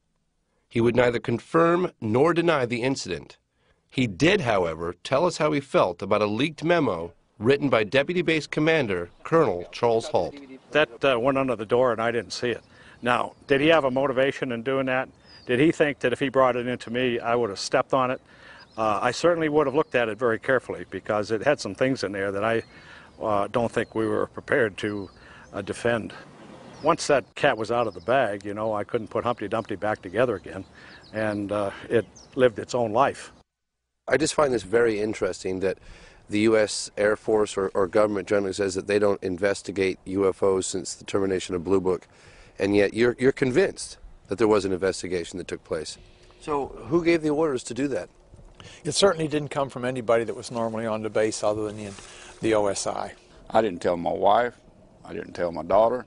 He would neither confirm nor deny the incident. He did, however, tell us how he felt about a leaked memo written by Deputy Base Commander Colonel Charles Holt. That went under the door and I didn't see it. Now, did he have a motivation in doing that? Did he think that if he brought it into me, I would have stepped on it? I certainly would have looked at it very carefully because it had some things in there that I don't think we were prepared to defend. Once that cat was out of the bag, you know, I couldn't put Humpty Dumpty back together again, and it lived its own life. I just find this very interesting that the U.S. Air Force or government generally says that they don't investigate UFOs since the termination of Blue Book, and yet you're convinced that there was an investigation that took place. So who gave the orders to do that? It certainly didn't come from anybody that was normally on the base other than the OSI. I didn't tell my wife. I didn't tell my daughter.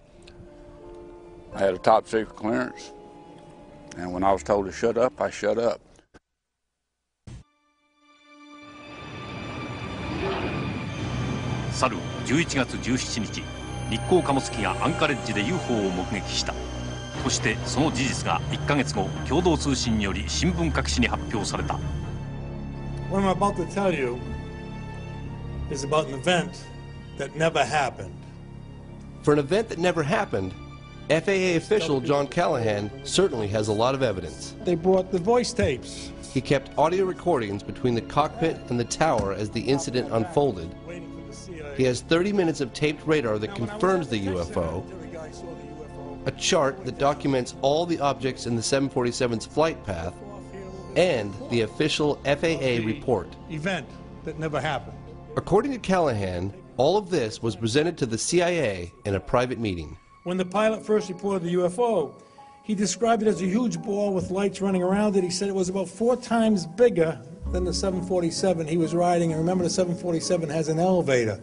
I had a top secret clearance, and when I was told to shut up, I shut up.去る11月17日、日航貨物機がアンカレッジで UFO を目撃した。そしてその事実が1ヶ月後、共同通信により新聞各紙に発表された。What I'm about to tell you is about an event that never happened. For an event that never happened, FAA official John Callahan certainly has a lot of evidence. They brought the voice tapes. He kept audio recordings between the cockpit and the tower as the incident unfolded, He has 30 minutes of taped radar that confirms the UFO, a chart that documents all the objects in the 747's flight path, and the official FAA report. Event that never happened. According to Callahan, all of this was presented to the CIA in a private meeting. When the pilot first reported the UFO, he described it as a huge ball with lights running around it. He said it was about 4 times bigger than the 747 he was riding. And remember, the 747 has an elevator.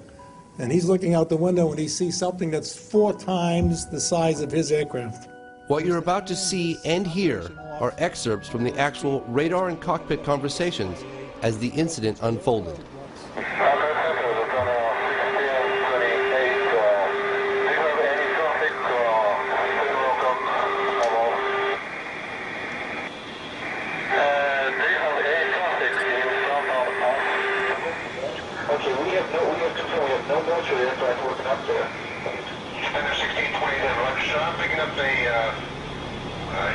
And he's looking out the window and he sees something that's 4 times the size of his aircraft. What you're about to see and hear are excerpts from the actual radar and cockpit conversations as the incident unfolded.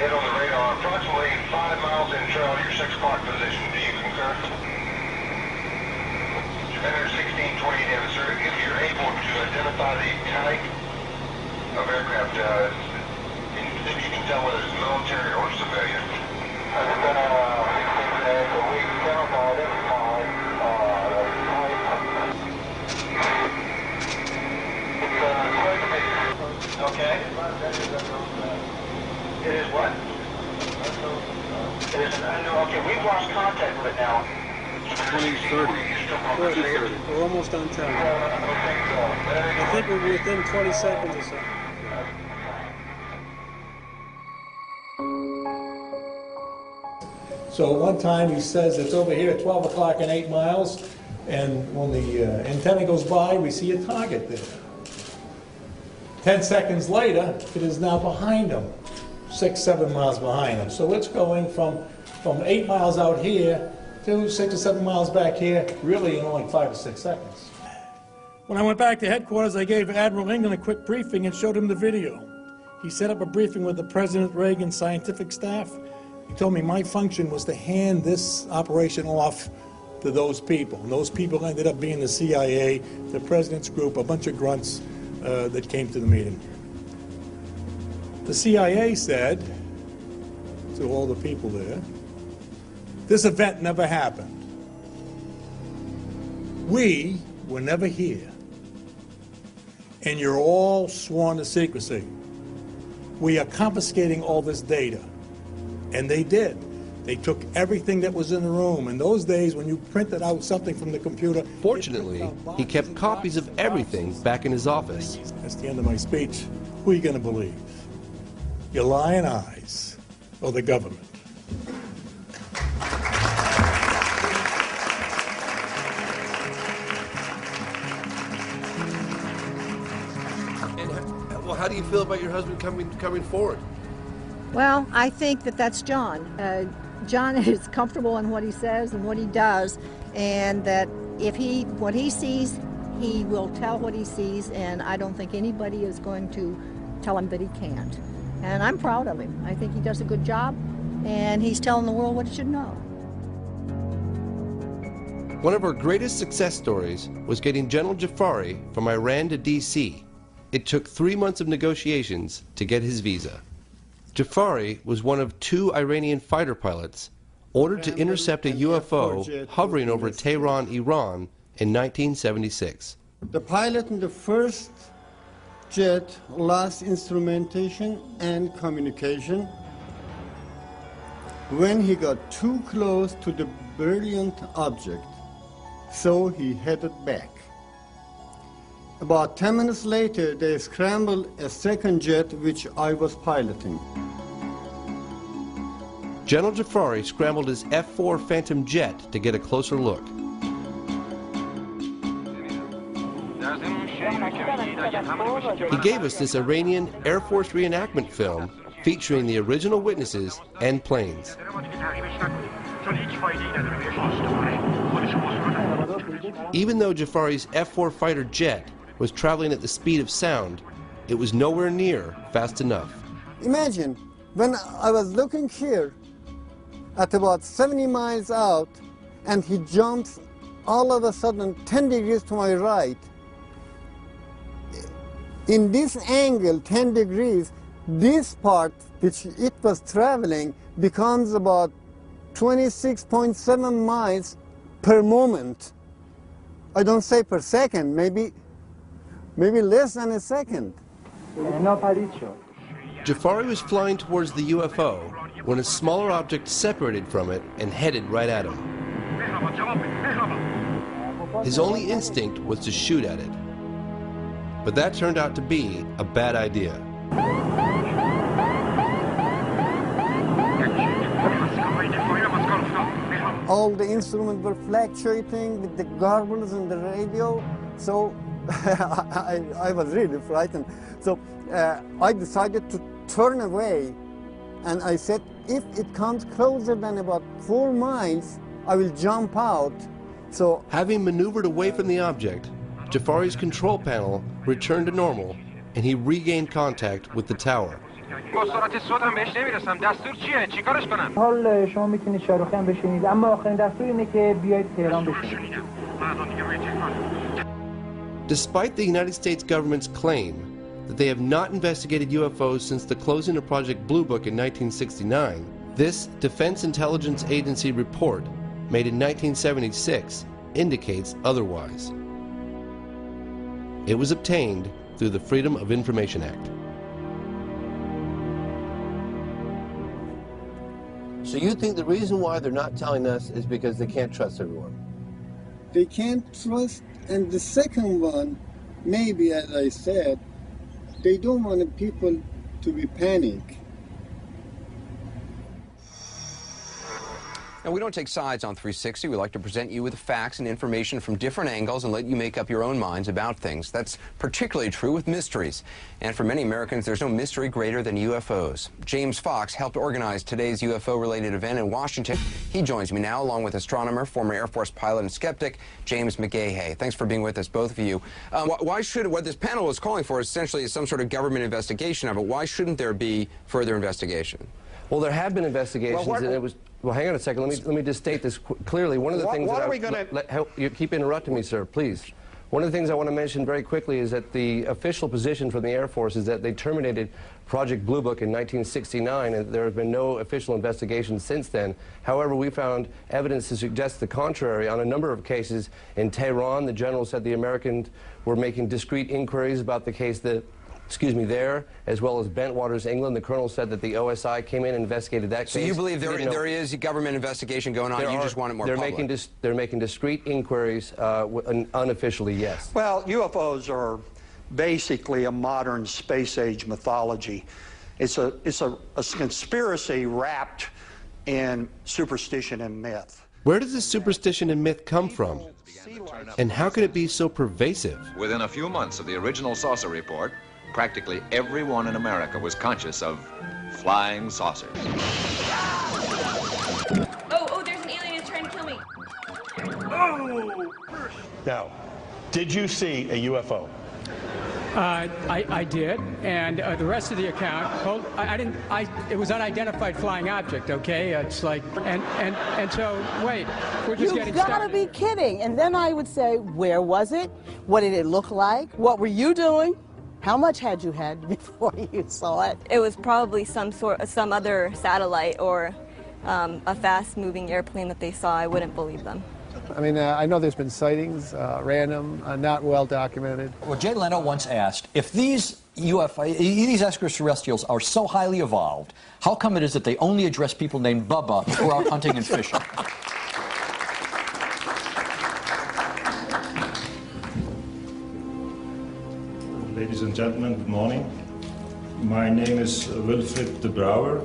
Hit on the radar, approximately 5 miles in trail, your 6 o'clock position. Do you concur? Commander 1620, David, sir, if you're able to identify the type of aircraft, if you can tell whether it's military or civilian. It's been a 16 days, but we cannot identify the type. It's going to be, okay. It is what? It is okay, we've lost contact with it now. 2030. We're almost on time. I think we're within 20 seconds or so. So one time he says it's over here at 12 o'clock and 8 miles, and when the antenna goes by, we see a target there. 10 seconds later, it is now behind him. 6, 7 miles behind him. So it's going from 8 miles out here to 6 or 7 miles back here, really in only 5 or 6 seconds. When I went back to headquarters, I gave Admiral England a quick briefing and showed him the video. He set up a briefing with the President Reagan scientific staff. He told me my function was to hand this operation off to those people. And those people ended up being the CIA, the President's group, a bunch of grunts that came to the meeting. The CIA said to all the people there, this event never happened. We were never here. And you're all sworn to secrecy. We are confiscating all this data. And they did. They took everything that was in the room. In those days, when you printed out something from the computer... Fortunately, he kept copies of everything back in his office. That's the end of my speech. Who are you going to believe? Your lying eyes or the government? Well, how do you feel about your husband coming forward? Well, I think that's John. John is comfortable in what he says and what he does, and that if what he sees, he will tell what he sees, and I don't think anybody is going to tell him that he can't. And I'm proud of him. I think he does a good job, and he's telling the world what it should know. One of our greatest success stories was getting General Jafari from Iran to D.C. It took 3 months of negotiations to get his visa. Jafari was one of 2 Iranian fighter pilots ordered to intercept a UFO hovering over Tehran, Iran in 1976. The pilot in the first jet lost instrumentation and communication. When he got too close to the brilliant object, so he headed back. About 10 minutes later, they scrambled a second jet which I was piloting. General Jafari scrambled his F-4 Phantom jet to get a closer look. He gave us this Iranian Air Force reenactment film featuring the original witnesses and planes. Even though Jafari's F-4 fighter jet was traveling at the speed of sound, it was nowhere near fast enough. Imagine, when I was looking here at about 70 miles out, and he jumps all of a sudden 10 degrees to my right. In this angle, 10 degrees, this part which it was traveling becomes about 26.7 miles per moment. I don't say per second, maybe less than a second. Jafari was flying towards the UFO when a smaller object separated from it and headed right at him. His only instinct was to shoot at it. But that turned out to be a bad idea. All the instruments were fluctuating with the garbles and the radio, so I was really frightened. So I decided to turn away, and I said, if it comes closer than about 4 miles, I will jump out. So, having maneuvered away from the object, Jafari's control panel returned to normal, and he regained contact with the tower. Despite the United States government's claim that they have not investigated UFOs since the closing of Project Blue Book in 1969, this Defense Intelligence Agency report, made in 1976, indicates otherwise. It was obtained through the Freedom of Information Act. So you think the reason why they're not telling us is because they can't trust everyone? They can't trust, and the second one, maybe as I said, they don't want people to be panicked. Now, we don't take sides on 360. We like to present you with facts and information from different angles and let you make up your own minds about things. That's particularly true with mysteries. And for many Americans, there's no mystery greater than UFOs. James Fox helped organize today's UFO-related event in Washington. He joins me now, along with astronomer, former Air Force pilot and skeptic, James McGahey. Thanks for being with us, both of you. Why should, what this panel is calling for essentially is some sort of government investigation of it. Why shouldn't there be further investigation? Well, there have been investigations, and it was... Well, hang on a second. Let me just state this clearly. One of the things you keep interrupting me, sir, please. One of the things I want to mention very quickly is that the official position from the Air Force is that they terminated Project Blue Book in 1969, and there have been no official investigations since then. However, we found evidence to suggest the contrary. On a number of cases in Tehran, the general said the Americans were making discreet inquiries about the case there, as well as Bentwaters, England. The colonel said that the OSI came in and investigated that case. So you believe there is a government investigation going on, you just want it more public? They're making discreet inquiries, unofficially, yes. Well, UFOs are basically a modern space-age mythology. It's a conspiracy wrapped in superstition and myth. Where does this superstition and myth come from? And how could it be so pervasive? Within a few months of the original saucer report, practically everyone in America was conscious of flying saucers. Oh, there's an alien who's trying to kill me. Oh! Now, did you see a UFO? I did, and the rest of the account, I didn't. It was unidentified flying object. Okay, it's like, and so wait, we're just getting started. You've got to be kidding. And then I would say, where was it? What did it look like? What were you doing? How much had you had before you saw it? It was probably some other satellite or a fast-moving airplane that they saw. I wouldn't believe them. I mean, I know there's been sightings, random, not well documented. Well, Jay Leno once asked, if these extraterrestrials are so highly evolved, how come it is that they only address people named Bubba who are out hunting and fishing? Ladies and gentlemen, good morning. My name is Wilfried de Brouwer.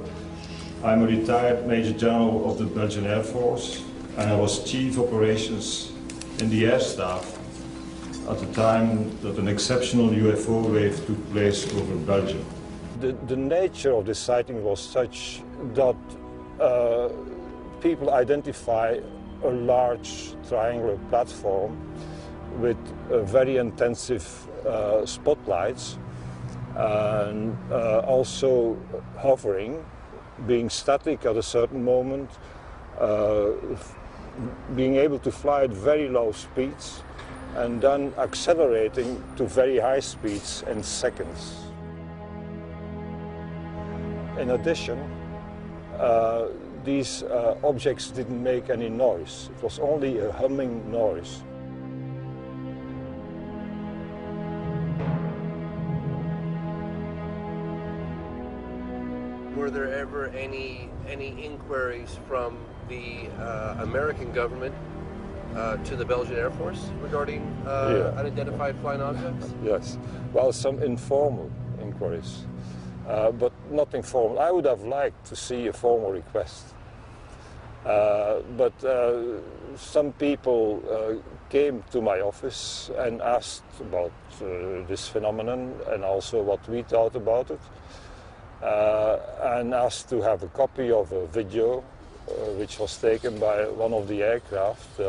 I'm a retired Major General of the Belgian Air Force, and I was Chief Operations in the Air Staff at the time that an exceptional UFO wave took place over Belgium. The nature of this sighting was such that people identify a large triangular platform with very intensive spotlights and also hovering, being static at a certain moment, being able to fly at very low speeds and then accelerating to very high speeds in seconds. In addition, these objects didn't make any noise. It was only a humming noise. Were there ever any inquiries from the American government to the Belgian Air Force regarding unidentified flying objects? Yes. Well, some informal inquiries, but nothing formal. I would have liked to see a formal request. But some people came to my office and asked about this phenomenon and also what we thought about it. And asked to have a copy of a video which was taken by one of the aircraft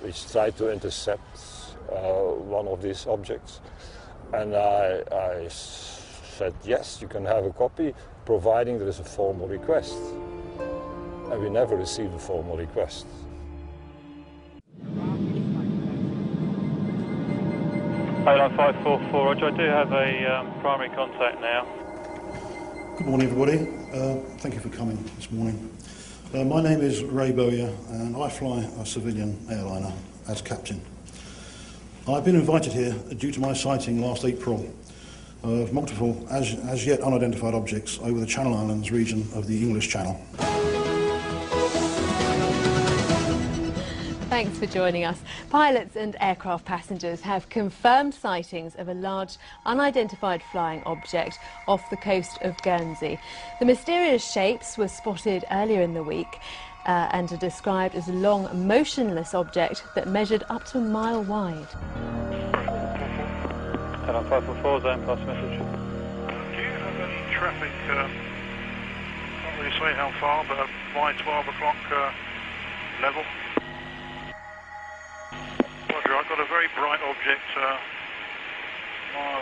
which tried to intercept one of these objects. And I said, yes, you can have a copy, providing there is a formal request. And we never received a formal request. Airline 544, Roger, I do have a primary contact now. Good morning, everybody. Thank you for coming this morning. My name is Ray Bowyer, and I fly a civilian airliner as captain. I've been invited here due to my sighting last April of multiple as yet unidentified objects over the Channel Islands region of the English Channel. Thanks for joining us. Pilots and aircraft passengers have confirmed sightings of a large unidentified flying object off the coast of Guernsey. The mysterious shapes were spotted earlier in the week and are described as a long, motionless object that measured up to a mile wide. Airline 544, zone pass message. Do you have any traffic, can't really say how far, but by 12 o'clock level? Roger, I've got a very bright object,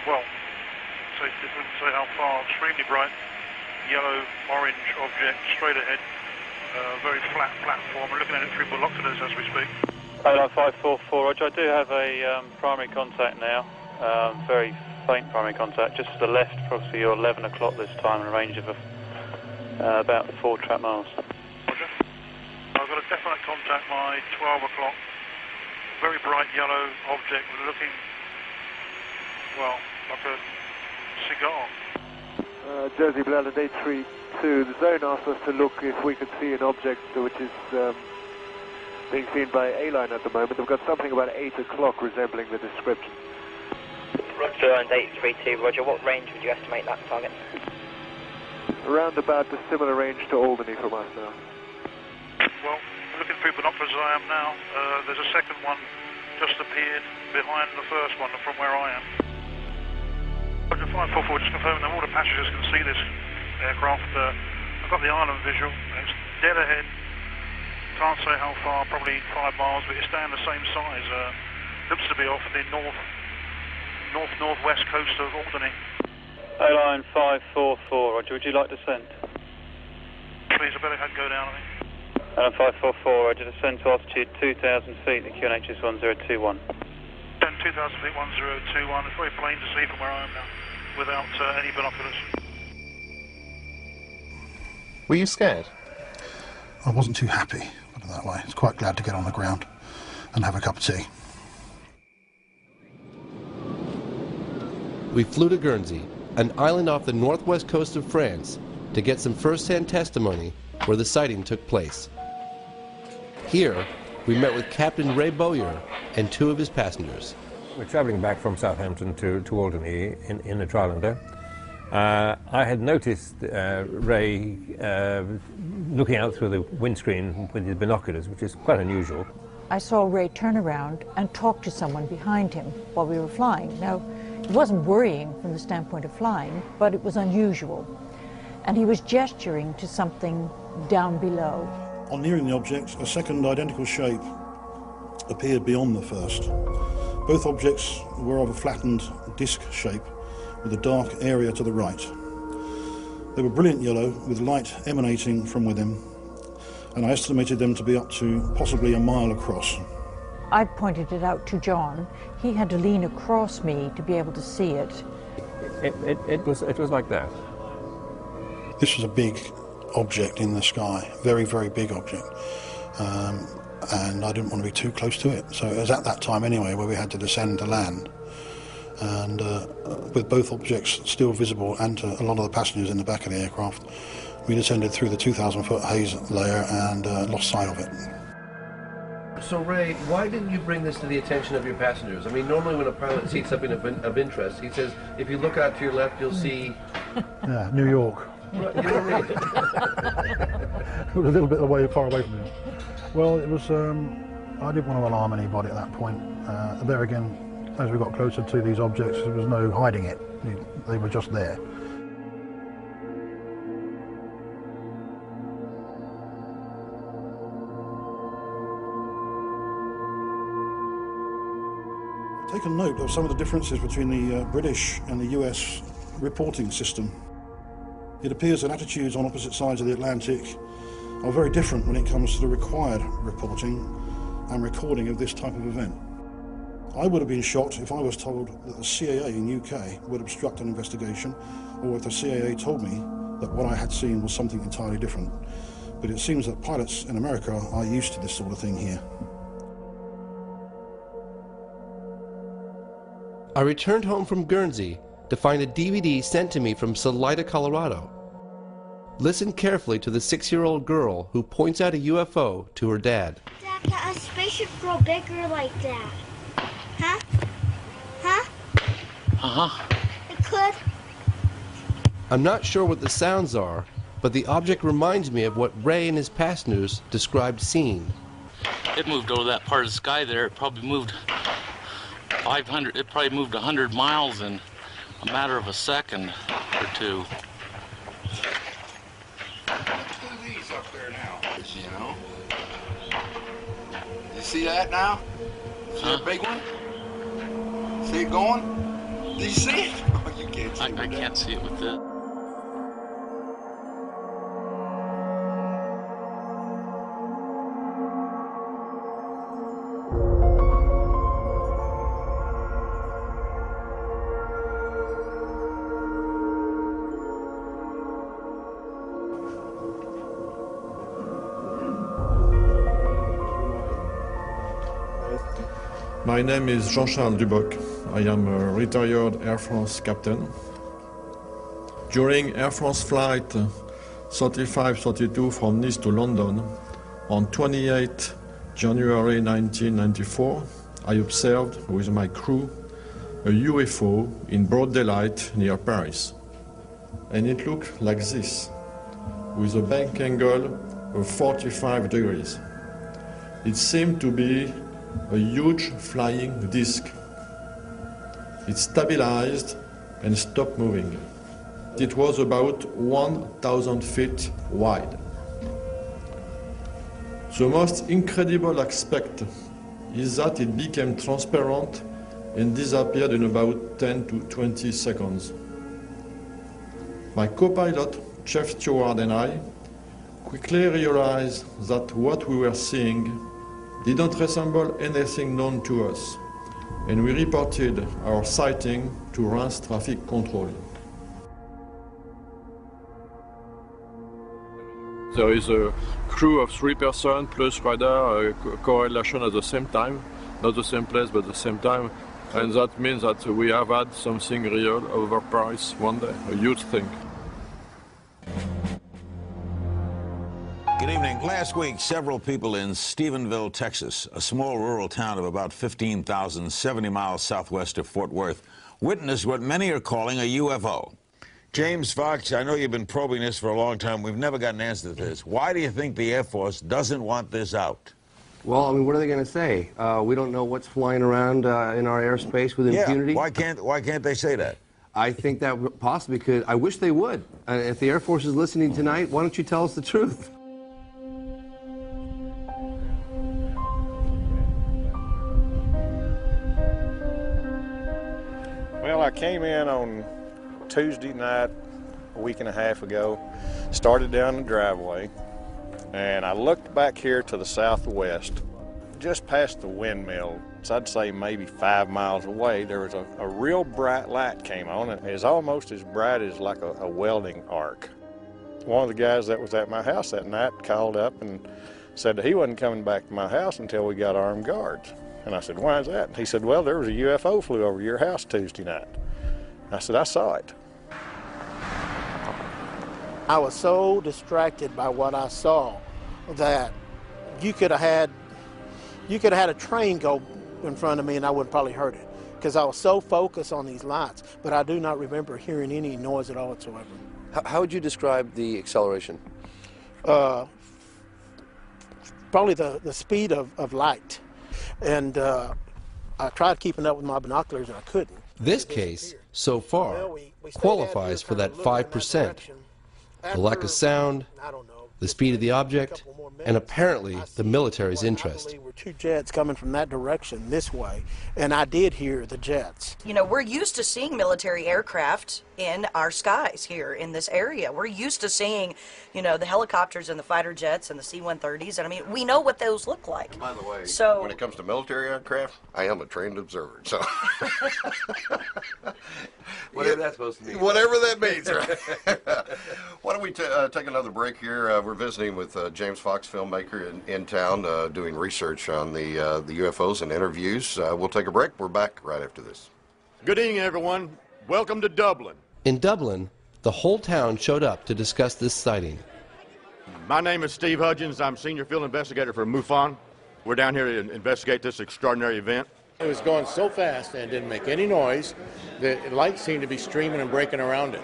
well, it wouldn't say how far, extremely bright, yellow-orange object, straight ahead, very flat platform. We're looking at it through binoculars as we speak. Airline 544, Roger, I do have a primary contact now, very faint primary contact, just to the left, approximately 11 o'clock this time, in a range of about 4 trap miles. Roger. I've got a definite contact by 12 o'clock. Very bright yellow object looking, well, like a cigar. Jersey Bladland 832, the zone asked us to look if we could see an object which is being seen by A-Line at the moment. We've got something about 8 o'clock resembling the description. Roger, and 832, Roger, what range would you estimate that target? Around about the similar range to Albany from us now. Well, looking through binoculars as I am now, there's a second one just appeared behind the first one from where I am. Roger 544, just confirming that all the passengers can see this aircraft. I've got the island visual, it's dead ahead. Can't say how far, probably 5 miles, but it's staying the same size. Looks to be off the north-northwest coast of Albany. Airline 544, Roger, would you like descent? Please, I better go down, I think. 544, Roger, descend to altitude 2,000 feet, the QNH is 1021. 2,000 feet, 1021. It's very plain to see from where I am now, without any binoculars. Were you scared? I wasn't too happy, put it that way. I was quite glad to get on the ground and have a cup of tea. We flew to Guernsey, an island off the northwest coast of France, to get some first-hand testimony where the sighting took place. Here, we met with Captain Ray Bowyer and 2 of his passengers. We're travelling back from Southampton to Albany in a Trilender. I had noticed Ray looking out through the windscreen with his binoculars, which is quite unusual. I saw Ray turn around and talk to someone behind him while we were flying. Now, it wasn't worrying from the standpoint of flying, but it was unusual. And he was gesturing to something down below. On nearing the object, a second identical shape appeared beyond the first. Both objects were of a flattened disc shape with a dark area to the right. They were brilliant yellow with light emanating from within. and I estimated them to be up to possibly a mile across. I pointed it out to John. He had to lean across me to be able to see it. It was like that. This was a big object in the sky, very, very big object. And I didn't want to be too close to it. So it was at that time anyway where we had to descend to land. And with both objects still visible and to a lot of the passengers in the back of the aircraft, we descended through the 2,000-foot haze layer and lost sight of it. So Ray, why didn't you bring this to the attention of your passengers? I mean, normally when a pilot sees something of interest, he says, if you look out to your left, you'll see... Yeah, New York. Right, you know what I mean? It was a little bit far away from me. Well, it was, I didn't want to alarm anybody at that point. There again, as we got closer to these objects, there was no hiding it. They were just there. Take a note of some of the differences between the British and the US reporting system. It appears that attitudes on opposite sides of the Atlantic are very different when it comes to the required reporting and recording of this type of event. I would have been shocked if I was told that the CAA in UK would obstruct an investigation, or if the CAA told me that what I had seen was something entirely different. But it seems that pilots in America are used to this sort of thing here. I returned home from Guernsey to find a DVD sent to me from Salida, Colorado. Listen carefully to the 6-year-old girl who points out a UFO to her dad. Dad, can a spaceship grow bigger like that? Huh? Huh? Uh-huh. It could. I'm not sure what the sounds are, but the object reminds me of what Ray and his passengers described seeing. It moved over that part of the sky there. It probably moved 500, it probably moved 100 miles in a matter of a second or two. These up there now, you know. You see that now? See that big one? See it going? Do you see it? Oh, you can't see it. I can't see it with this. My name is Jean-Charles Duboc. I am a retired Air France captain. During Air France flight 3532 from Nice to London on 28 January 1994, I observed with my crew a UFO in broad daylight near Paris. And it looked like this, with a bank angle of 45 degrees. It seemed to be a huge flying disc. It stabilized and stopped moving. It was about 1,000 feet wide. The most incredible aspect is that it became transparent and disappeared in about 10 to 20 seconds. My co-pilot, Chief Steward, and I quickly realized that what we were seeing didn't resemble anything known to us, and we reported our sighting to Reims Traffic Control. There is a crew of 3 persons plus radar correlation at the same time, not the same place but the same time, and that means that we have had something real over Paris one day, a huge thing. Good evening. Last week, several people in Stephenville, Texas, a small rural town of about 15,000, 70 miles southwest of Fort Worth, witnessed what many are calling a UFO. James Fox, I know you've been probing this for a long time. We've never got an answer to this. Why do you think the Air Force doesn't want this out? Well, I mean, what are they going to say? We don't know what's flying around in our airspace with impunity? Why can't they say that? I think that possibly could. I wish they would. If the Air Force is listening tonight, why don't you tell us the truth? Well, I came in on Tuesday night a week and a half ago, started down the driveway, And I looked back here to the southwest, just past the windmill. So I'd say maybe 5 miles away, there was a real bright light came on, and it was almost as bright as like a welding arc. One of the guys that was at my house that night called up and said that he wasn't coming back to my house until we got armed guards. And I said, why is that? And he said, well, there was a UFO flew over your house Tuesday night. I said, I saw it. I was so distracted by what I saw that you could have had a train go in front of me and I wouldn't probably heard it, because I was so focused on these lights. But I do not remember hearing any noise at all whatsoever. How would you describe the acceleration? Probably the speed of light. And I tried keeping up with my binoculars and I couldn't. This case, so far, qualifies for that 5%. The lack of sound, the speed of the object, and apparently the military's interest. There were two jets coming from that direction this way, and I did hear the jets. You know, we're used to seeing military aircraft in our skies here in this area. We're used to seeing, you know, the helicopters and the fighter jets and the C-130s, and I mean, we know what those look like. By the way, so, when it comes to military aircraft, I am a trained observer, so. Whatever that's supposed to mean. Whatever that means, right? Why don't we take another break here? We're visiting with James Fox, filmmaker in town, doing research on the UFOs and interviews. We'll take a break. We're back right after this. Good evening, everyone. Welcome to Dublin. In Dublin, the whole town showed up to discuss this sighting. My name is Steve Hudgens. I'm senior field investigator for MUFON. We're down here to investigate this extraordinary event. It was going so fast and it didn't make any noise. The lights seemed to be streaming and breaking around it.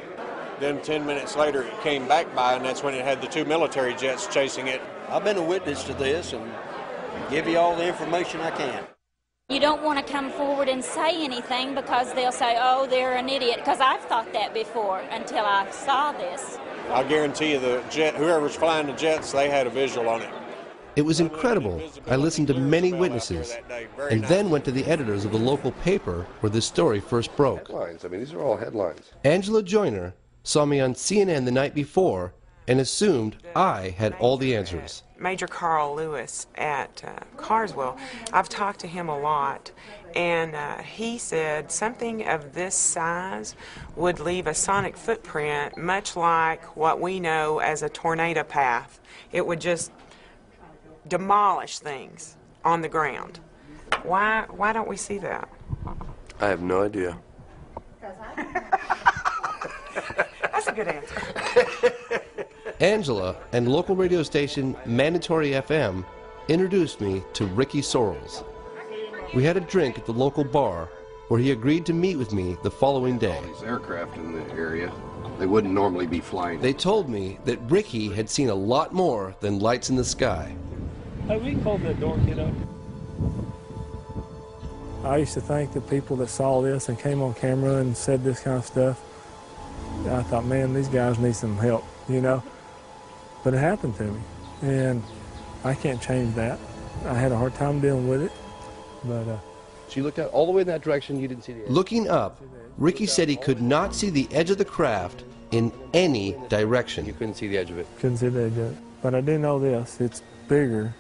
Then 10 minutes later it came back by, and that's when it had the two military jets chasing it. I've been a witness to this and give you all the information I can. You don't want to come forward and say anything because they'll say, oh, they're an idiot, because I've thought that before until I saw this. I guarantee you the jet, whoever's flying the jets, they had a visual on it. It was incredible. I listened to many witnesses and then went to the editors of the local paper where this story first broke. Headlines. I mean, these are all headlines. Angela Joyner saw me on CNN the night before and assumed I had all the answers. Major Carl Lewis at Carswell, I've talked to him a lot, and he said something of this size would leave a sonic footprint much like what we know as a tornado path. It would just demolish things on the ground. Why don't we see that? I have no idea. That's a good answer. Angela and local radio station Mandatory FM introduced me to Ricky Sorrells. We had a drink at the local bar where he agreed to meet with me the following day. All these aircraft in the area, they wouldn't normally be flying. They told me that Ricky had seen a lot more than lights in the sky. Hey, we can hold that door, kiddo. I used to think that people that saw this and came on camera and said this kind of stuff, I thought, man, these guys need some help, you know? But it happened to me, and I can't change that. I had a hard time dealing with it, but... So you looked out all the way in that direction, you didn't see the edge? Looking up, Ricky said he could not see the edge of the craft in any direction. You couldn't see the edge of it? Couldn't see the edge of it. But I do know this, it's bigger.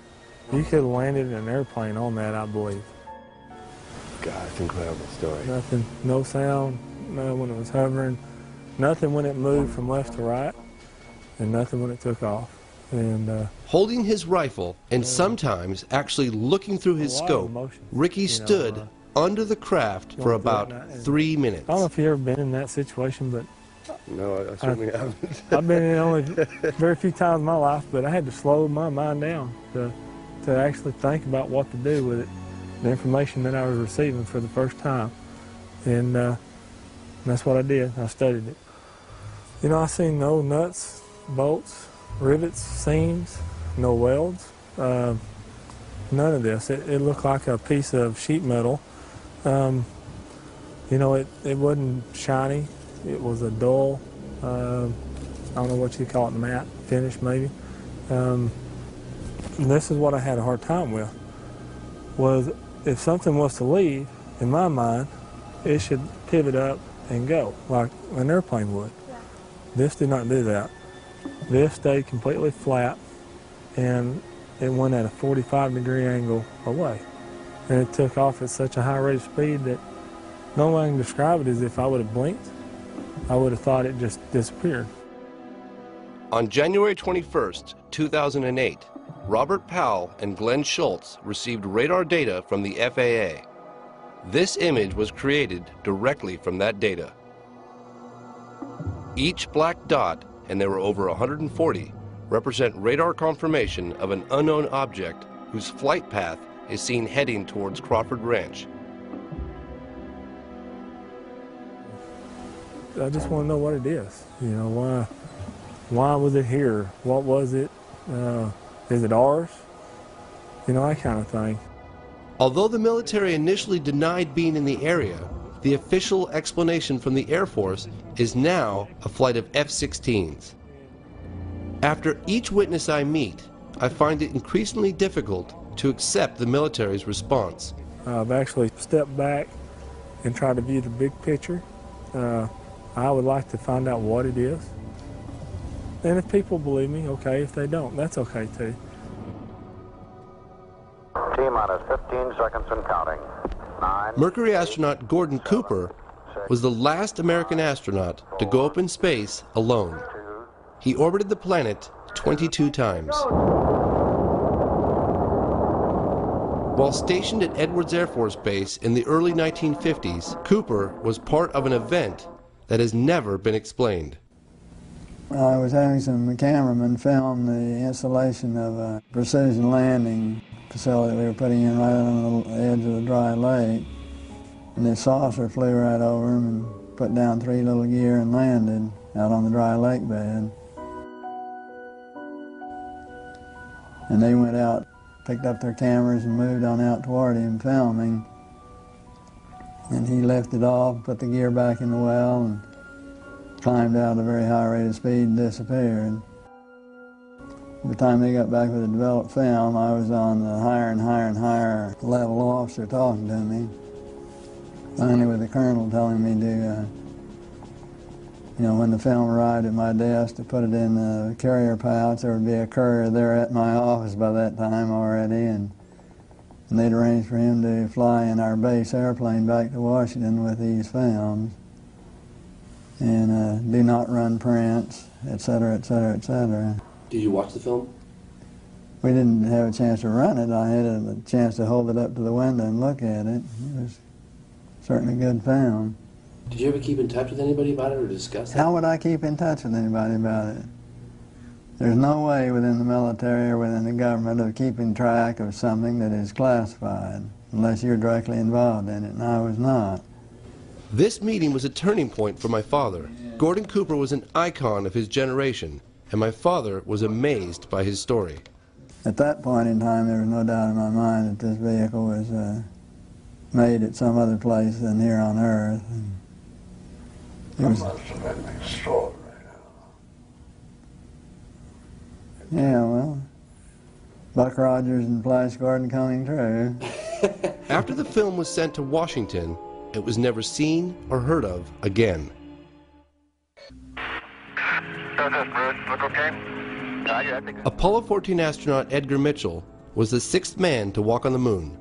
You could have landed an airplane on that, I believe. God, it's an incredible story. Nothing, no sound, no when it was hovering, nothing when it moved from left to right, and nothing when it took off. And holding his rifle and sometimes actually looking through his scope, Ricky stood under the craft for about 3 minutes. I don't know if you've ever been in that situation, but no, I certainly haven't. I've been in it only very few times in my life, but I had to slow my mind down to actually think about what to do with it, the information that I was receiving for the first time. And that's what I did. I studied it. You know, I seen no nuts, bolts, rivets, seams, no welds, none of this. It looked like a piece of sheet metal. You know, it wasn't shiny. It was a dull, I don't know what you call it, matte finish maybe. And this is what I had a hard time with, was if something was to leave, in my mind, it should pivot up and go, like an airplane would. This did not do that. This stayed completely flat, and it went at a 45-degree angle away. And it took off at such a high rate of speed that no way I can describe it as if I would have blinked. I would have thought it just disappeared. On January 21st, 2008, Robert Powell and Glenn Schultz received radar data from the FAA. This image was created directly from that data. Each black dot, and there were over 140, represent radar confirmation of an unknown object whose flight path is seen heading towards Crawford Ranch. I just want to know what it is. You know, why was it here? What was it? Is it ours? You know, that kind of thing. Although the military initially denied being in the area, the official explanation from the Air Force is now a flight of F-16s. After each witness I meet, I find it increasingly difficult to accept the military's response. I've actually stepped back and tried to view the big picture. I would like to find out what it is. And if people believe me, okay. If they don't, that's okay too. T-minus 15 seconds and counting. 9. Mercury astronaut Gordon Cooper was the last American astronaut to go up in space alone. He orbited the planet 22 times. While stationed at Edwards Air Force Base in the early 1950s, Cooper was part of an event that has never been explained. I was having some cameramen film the installation of a precision landing facility we were putting in right on the edge of the dry lake. And this saucer flew right over them and put down 3 little gear and landed out on the dry lake bed. And they went out, picked up their cameras and moved on out toward him filming. And he lifted off, put the gear back in the well, and climbed out at a very high rate of speed and disappeared. By the time they got back with the developed film, I was on the higher and higher and higher level officer talking to me. Finally with the colonel telling me to, you know, when the film arrived at my desk, to put it in the carrier pouch. There would be a courier there at my office by that time already, and they'd arranged for him to fly in our base airplane back to Washington with these films. And do not run prints, etc., etc., etc. Did you watch the film? We didn't have a chance to run it. I had a chance to hold it up to the window and look at it. It was certainly a good film. Did you ever keep in touch with anybody about it or discuss it? How would I keep in touch with anybody about it? There's no way within the military or within the government of keeping track of something that is classified unless you're directly involved in it, and I was not. This meeting was a turning point for my father. Gordon Cooper was an icon of his generation, and my father was amazed by his story. At that point in time, there was no doubt in my mind that this vehicle was made at some other place than here on Earth. It was, yeah, well, Buck Rogers and Flash Gordon coming true. After the film was sent to Washington, it was never seen or heard of again. Apollo 14 astronaut Edgar Mitchell was the 6th man to walk on the moon.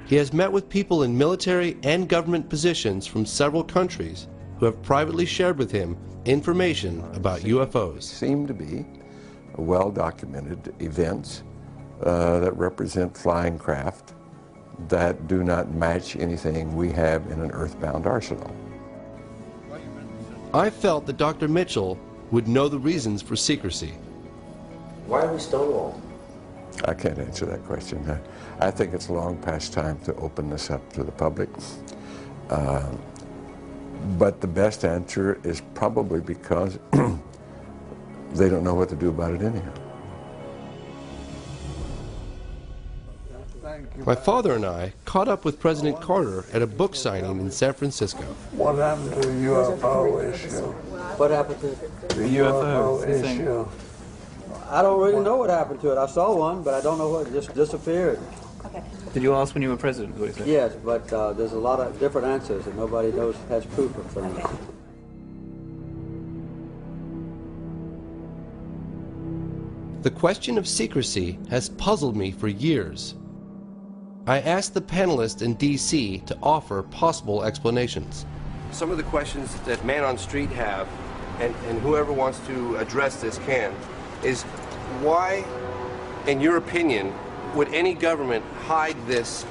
He has met with people in military and government positions from several countries who have privately shared with him information about UFOs. Seem to be well-documented events that represent flying craft that do not match anything we have in an earthbound arsenal. I felt that Dr. Mitchell would know the reasons for secrecy. Why are we stonewalled? I can't answer that question. I think it's long past time to open this up to the public. But the best answer is probably because they don't know what to do about it anyhow. My father and I caught up with President Carter at a book signing in San Francisco. What happened to the UFO issue? What happened to The UFO issue. I don't really know what happened to it. I saw one, but I don't know what. It just disappeared. Okay. Did you ask when you were president? What he said? Yes, but there's a lot of different answers, and nobody knows has proof of things. The question of secrecy has puzzled me for years. I asked the panelists in D.C. to offer possible explanations. Some of the questions that Man on Street have, and whoever wants to address this can, is why, in your opinion, would any government hide this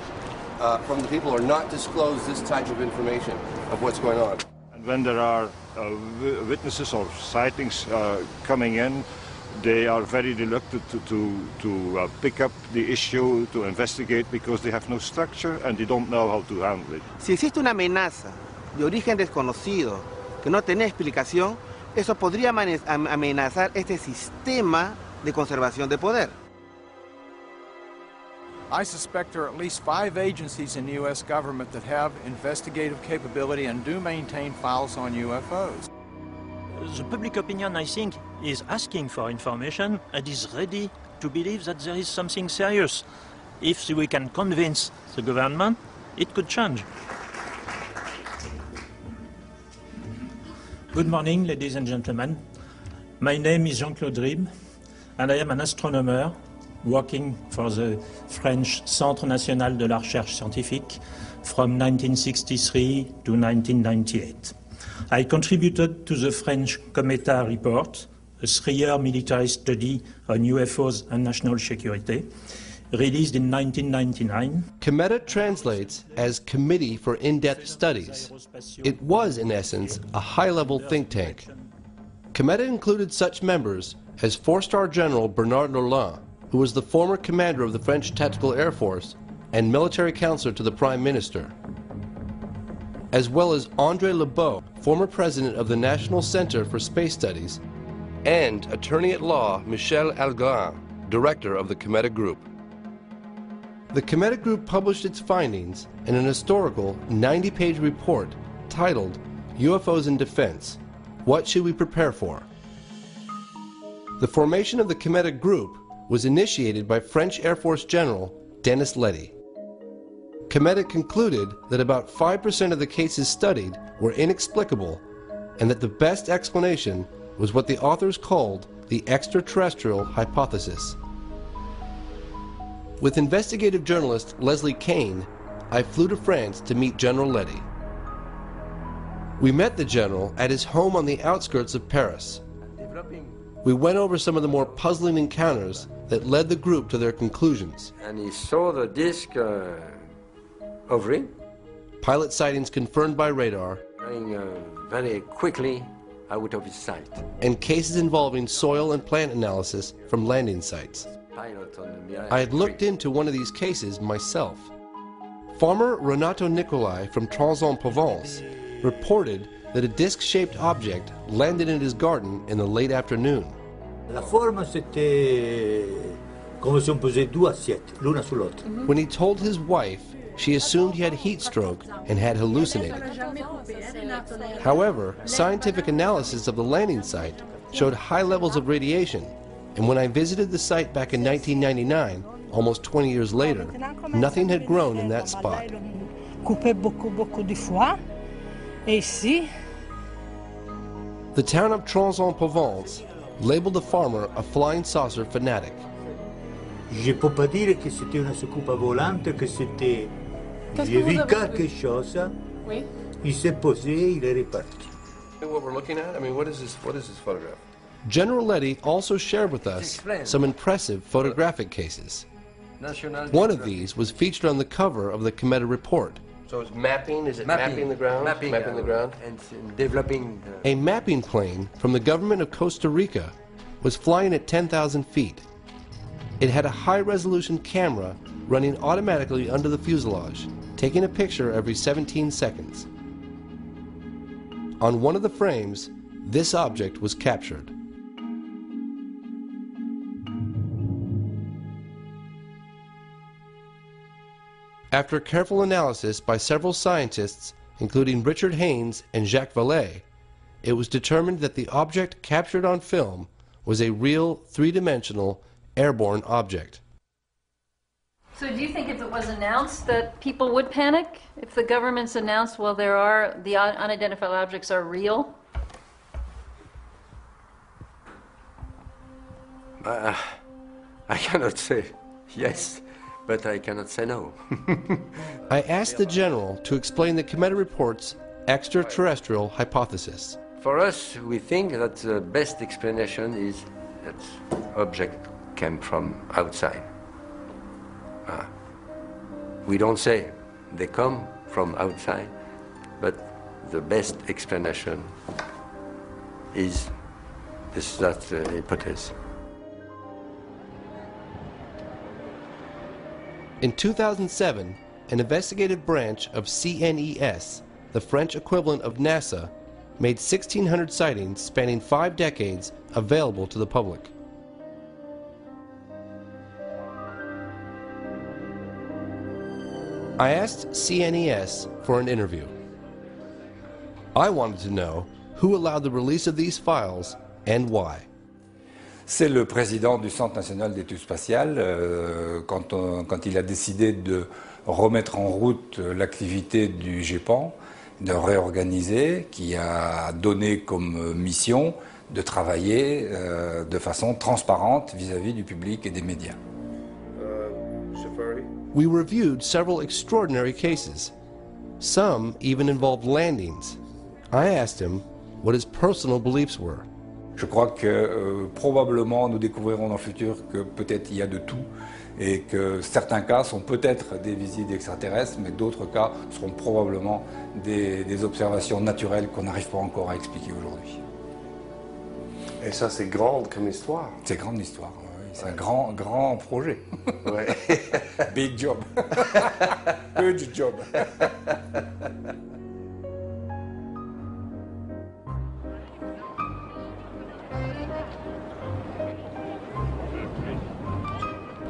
from the people or not disclose this type of information of what's going on? And when there are witnesses or sightings coming in, they are very reluctant to pick up the issue, to investigate, because they have no structure and they don't know how to handle it. Si existe una amenaza de origen desconocido que no tiene explicación, eso podría amenazar este sistema de conservación de poder. I suspect there are at least 5 agencies in the U.S. government that have investigative capability and do maintain files on UFOs. The public opinion, I think, is asking for information and is ready to believe that there is something serious. If we can convince the government, it could change. Good morning, ladies and gentlemen. My name is Jean-Claude Ribes, and I am an astronomer working for the French Centre National de la Recherche Scientifique from 1963 to 1998. I contributed to the French Cometa report, a 3-year military study on UFOs and national security, released in 1999. Cometa translates as Committee for In-Depth Studies. It was, in essence, a high-level think tank. Cometa included such members as 4-star General Bernard Lorlin, who was the former commander of the French Tactical Air Force and military counselor to the Prime Minister, as well as André Lebeau, former president of the National Center for Space Studies, and attorney-at-law Michel Algarin, director of the Cometa Group. The Cometa Group published its findings in an historical 90-page report titled UFOs in Defense: What Should We Prepare For? The formation of the Cometa Group was initiated by French Air Force General Denis Letty. Cometa concluded that about 5% of the cases studied were inexplicable and that the best explanation was what the authors called the extraterrestrial hypothesis. With investigative journalist Leslie Kean, I flew to France to meet General Letty. We met the general at his home on the outskirts of Paris. We went over some of the more puzzling encounters that led the group to their conclusions. And he saw the disc hovering. Pilot sightings confirmed by radar. Going very quickly out of his sight. And cases involving soil and plant analysis from landing sites. I had looked into one of these cases myself. Farmer Renato Nicolai from Trans-en-Provence reported that a disc-shaped object landed in his garden in the late afternoon. La forme, c'était comme si on posait 2 assiettes, l'una sur l'autre. When he told his wife, she assumed he had heat stroke and had hallucinated. However, scientific analysis of the landing site showed high levels of radiation, and when I visited the site back in 1999, almost 20 years later, nothing had grown in that spot. The town of Trans-en-Provence labeled the farmer a flying saucer fanatic. Je peux pas dire que c'était une soucoupe volante, que c'était... J'ai vu quelque chose, il s'est posé, il est reparti. What we're looking at? I mean, what is this photograph? General Letty also shared with us some impressive photographic cases. One of these was featured on the cover of the Cometa report. So it's mapping? Is it mapping the ground? Mapping the ground and developing... A mapping plane from the government of Costa Rica was flying at 10,000 feet. It had a high-resolution camera running automatically under the fuselage, taking a picture every 17 seconds. On one of the frames, this object was captured. After careful analysis by several scientists, including Richard Haynes and Jacques Vallée, it was determined that the object captured on film was a real 3-dimensional airborne object. So do you think if it was announced that people would panic? If the government's announced, well, the unidentified objects are real? I cannot say yes, but I cannot say no. I asked the general to explain the committee report's extraterrestrial hypothesis. For us, we think that the best explanation is that object came from outside. We don't say they come from outside, but the best explanation is that hypothesis. In 2007, an investigative branch of CNES, the French equivalent of NASA, made 1,600 sightings spanning 5 decades available to the public. I asked CNES for an interview. I wanted to know who allowed the release of these files and why. C'est le président du Centre national d'études spatiales, quand il a décidé de remettre en route l'activité du GEPAN, de réorganiser, qui a donné comme mission de travailler de façon transparente vis-à-vis du public et des médias. We reviewed several extraordinary cases. Some even involved landings. I asked him what his personal beliefs were. Je crois que probablement nous découvrirons dans le futur que peut-être il y a de tout et que certains cas sont peut-être des visites extraterrestres, mais d'autres cas seront probablement des observations naturelles qu'on n'arrive pas encore à expliquer aujourd'hui. Et ça, c'est grand comme histoire. C'est grande histoire, oui. C'est un grand projet. Ouais. Big job. Huge job.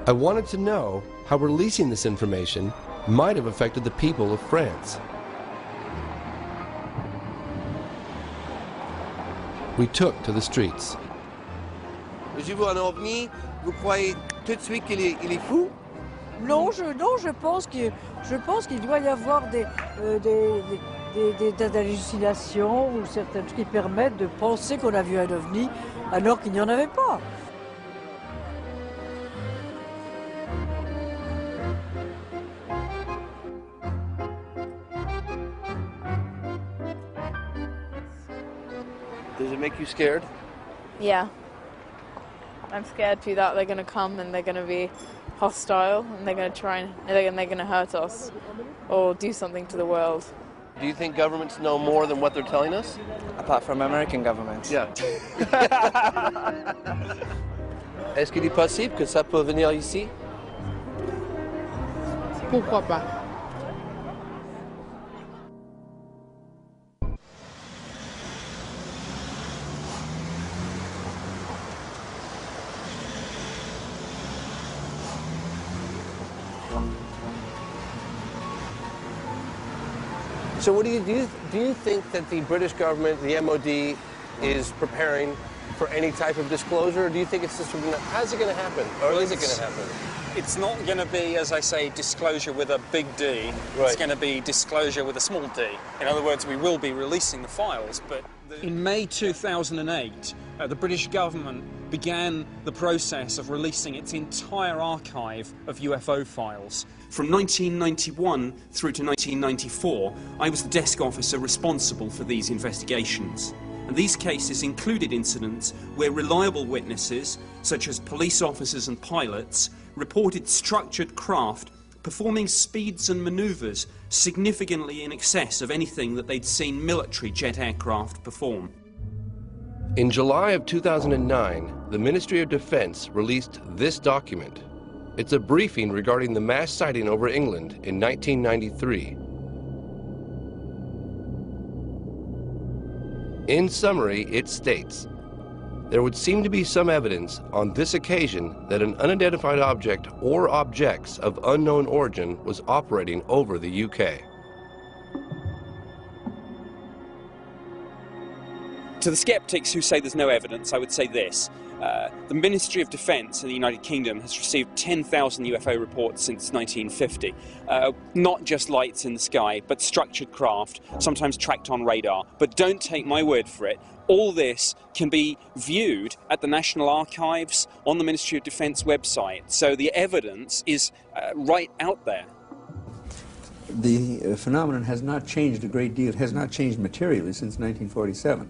I wanted to know how releasing this information might have affected the people of France. We took to the streets. J'ai vu un ovni, vous croyez tout de suite qu'il est fou? Non, je pense qu'il doit y avoir des hallucinations ou certaines choses qui permettent de penser qu'on a vu un ovni alors qu'il n'y en avait pas. Does it make you scared? Yeah. I'm scared too that they're going to come and they're going to be hostile and they're going to try and they're going to hurt us or do something to the world. Do you think governments know more than what they're telling us? Apart from American governments. Yeah. Est-ce qu'il est possible que ça peut venir ici? Pourquoi pas? So what do you think that the British government, the MOD, is preparing for any type of disclosure? Or do you think it's just how's it going to happen? Or is it going to happen? It's not going to be, as I say, disclosure with a big D. Right. It's going to be disclosure with a small d. In other words, we will be releasing the files, but... In May 2008, the British government began the process of releasing its entire archive of UFO files. From 1991 through to 1994, I was the desk officer responsible for these investigations. And these cases included incidents where reliable witnesses, such as police officers and pilots, reported structured craft performing speeds and manoeuvres significantly in excess of anything that they'd seen military jet aircraft perform. In July of 2009, the Ministry of Defense released this document. It's a briefing regarding the mass sighting over England in 1993. In summary, it states, there would seem to be some evidence on this occasion that an unidentified object or objects of unknown origin was operating over the UK. To the skeptics who say there's no evidence, I would say this. The Ministry of Defence in the United Kingdom has received 10,000 UFO reports since 1950. Not just lights in the sky, but structured craft, sometimes tracked on radar. But don't take my word for it. All this can be viewed at the National Archives on the Ministry of Defence website. So the evidence is right out there. The phenomenon has not changed a great deal, has not changed materially since 1947.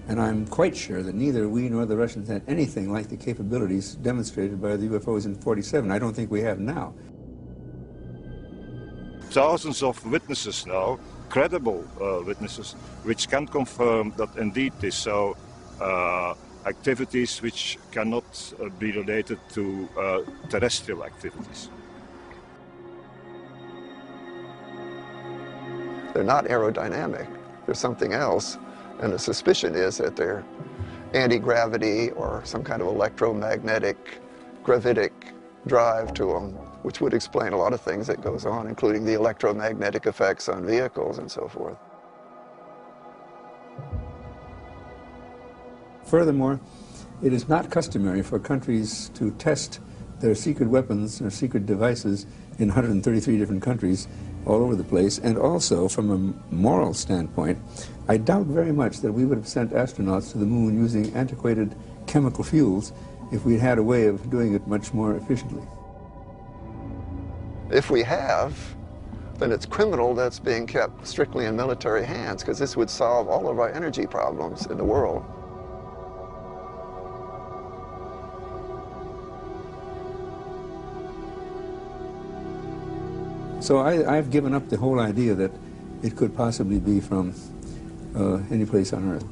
And I'm quite sure that neither we nor the Russians had anything like the capabilities demonstrated by the UFOs in 47. I don't think we have now. Thousands of witnesses now, credible witnesses, which can confirm that indeed this so. Activities which cannot be related to terrestrial activities. They're not aerodynamic. They're something else. And the suspicion is that they're anti-gravity or some kind of electromagnetic gravitic drive to them, which would explain a lot of things that goes on, including the electromagnetic effects on vehicles and so forth. Furthermore, it is not customary for countries to test their secret weapons or secret devices in 133 different countries all over the place. And also, from a moral standpoint, I doubt very much that we would have sent astronauts to the moon using antiquated chemical fuels if we had a way of doing it much more efficiently. If we have, then it's criminal that's being kept strictly in military hands, because this would solve all of our energy problems in the world. So I've given up the whole idea that it could possibly be from any place on Earth.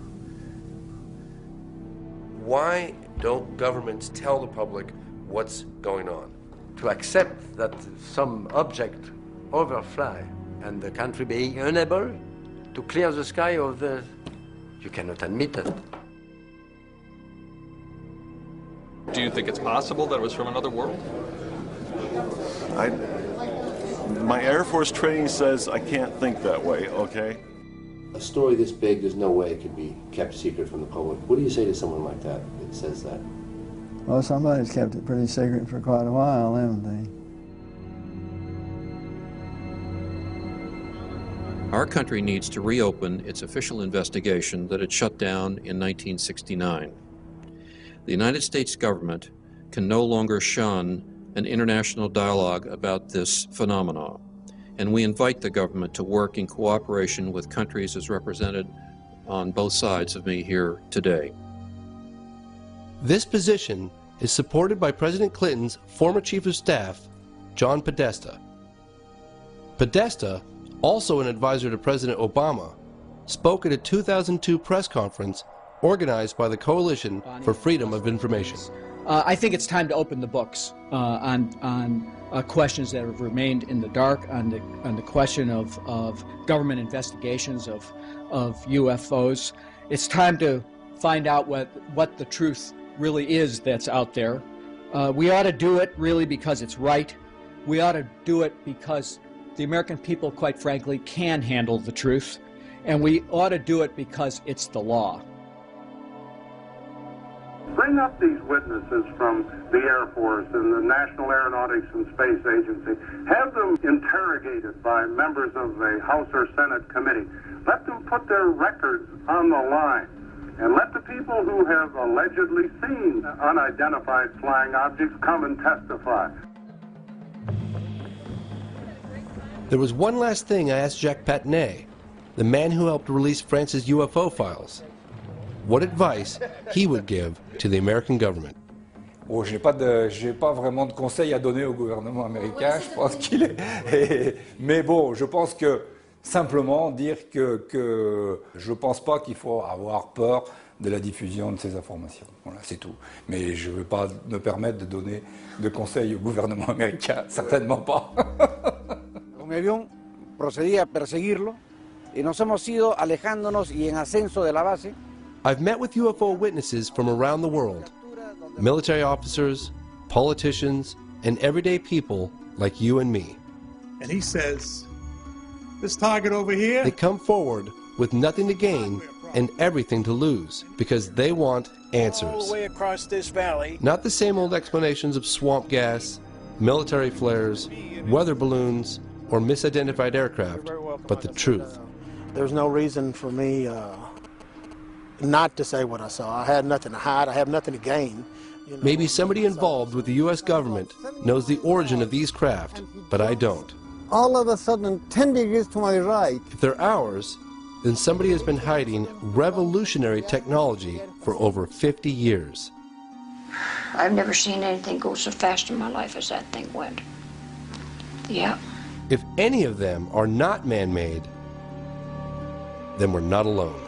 Why don't governments tell the public what's going on? To accept that some object overfly and the country being unable to clear the sky of the... You cannot admit that. Do you think it's possible that it was from another world? My Air Force training says I can't think that way, okay? A story this big, there's no way it could be kept secret from the public. What do you say to someone like that that says that? Well, somebody's kept it pretty secret for quite a while, haven't they? Our country needs to reopen its official investigation that it shut down in 1969. The United States government can no longer shun an international dialogue about this phenomenon, and we invite the government to work in cooperation with countries as represented on both sides of me here today. This position is supported by President Clinton's former Chief of Staff, John Podesta. Podesta, also an advisor to President Obama, spoke at a 2002 press conference organized by the Coalition for Freedom of Information. I think it's time to open the books on questions that have remained in the dark, on the question of government investigations of UFOs. It's time to find out what the truth really is that's out there. We ought to do it really because it's right. We ought to do it because the American people, quite frankly, can handle the truth. And we ought to do it because it's the law. Bring up these witnesses from the Air Force and the National Aeronautics and Space Agency. Have them interrogated by members of the House or Senate committee. Let them put their records on the line. And let the people who have allegedly seen unidentified flying objects come and testify. There was one last thing I asked Jacques Patinet, the man who helped release France's UFO files, what advice he would give to the American government. Oh, j'ai pas vraiment de conseils à donner au gouvernement américain. Je pense qu'il est. Mais bon, je pense que simplement dire que je pense pas qu'il faut avoir peur de la diffusion de ces informations. Voilà, c'est tout. Mais je ne veux pas me permettre de donner de conseils au gouvernement américain, certainement pas. Un avión procedía a perseguirlo y nos hemos ido alejándonos y en ascenso de la base. I've met with UFO witnesses from around the world, military officers, politicians, and everyday people like you and me. And he says, this target over here? They come forward with nothing to gain and everything to lose because they want answers. All the way across this valley. Not the same old explanations of swamp gas, military flares, weather balloons, or misidentified aircraft, but the truth. There's no reason for me not to say what I saw. I had nothing to hide. I have nothing to gain. You know. Maybe somebody involved with the U.S. government knows the origin of these craft, but I don't. All of a sudden, 10 degrees to my right. If they're ours, then somebody has been hiding revolutionary technology for over 50 years. I've never seen anything go so fast in my life as that thing went. Yeah. If any of them are not man-made, then we're not alone.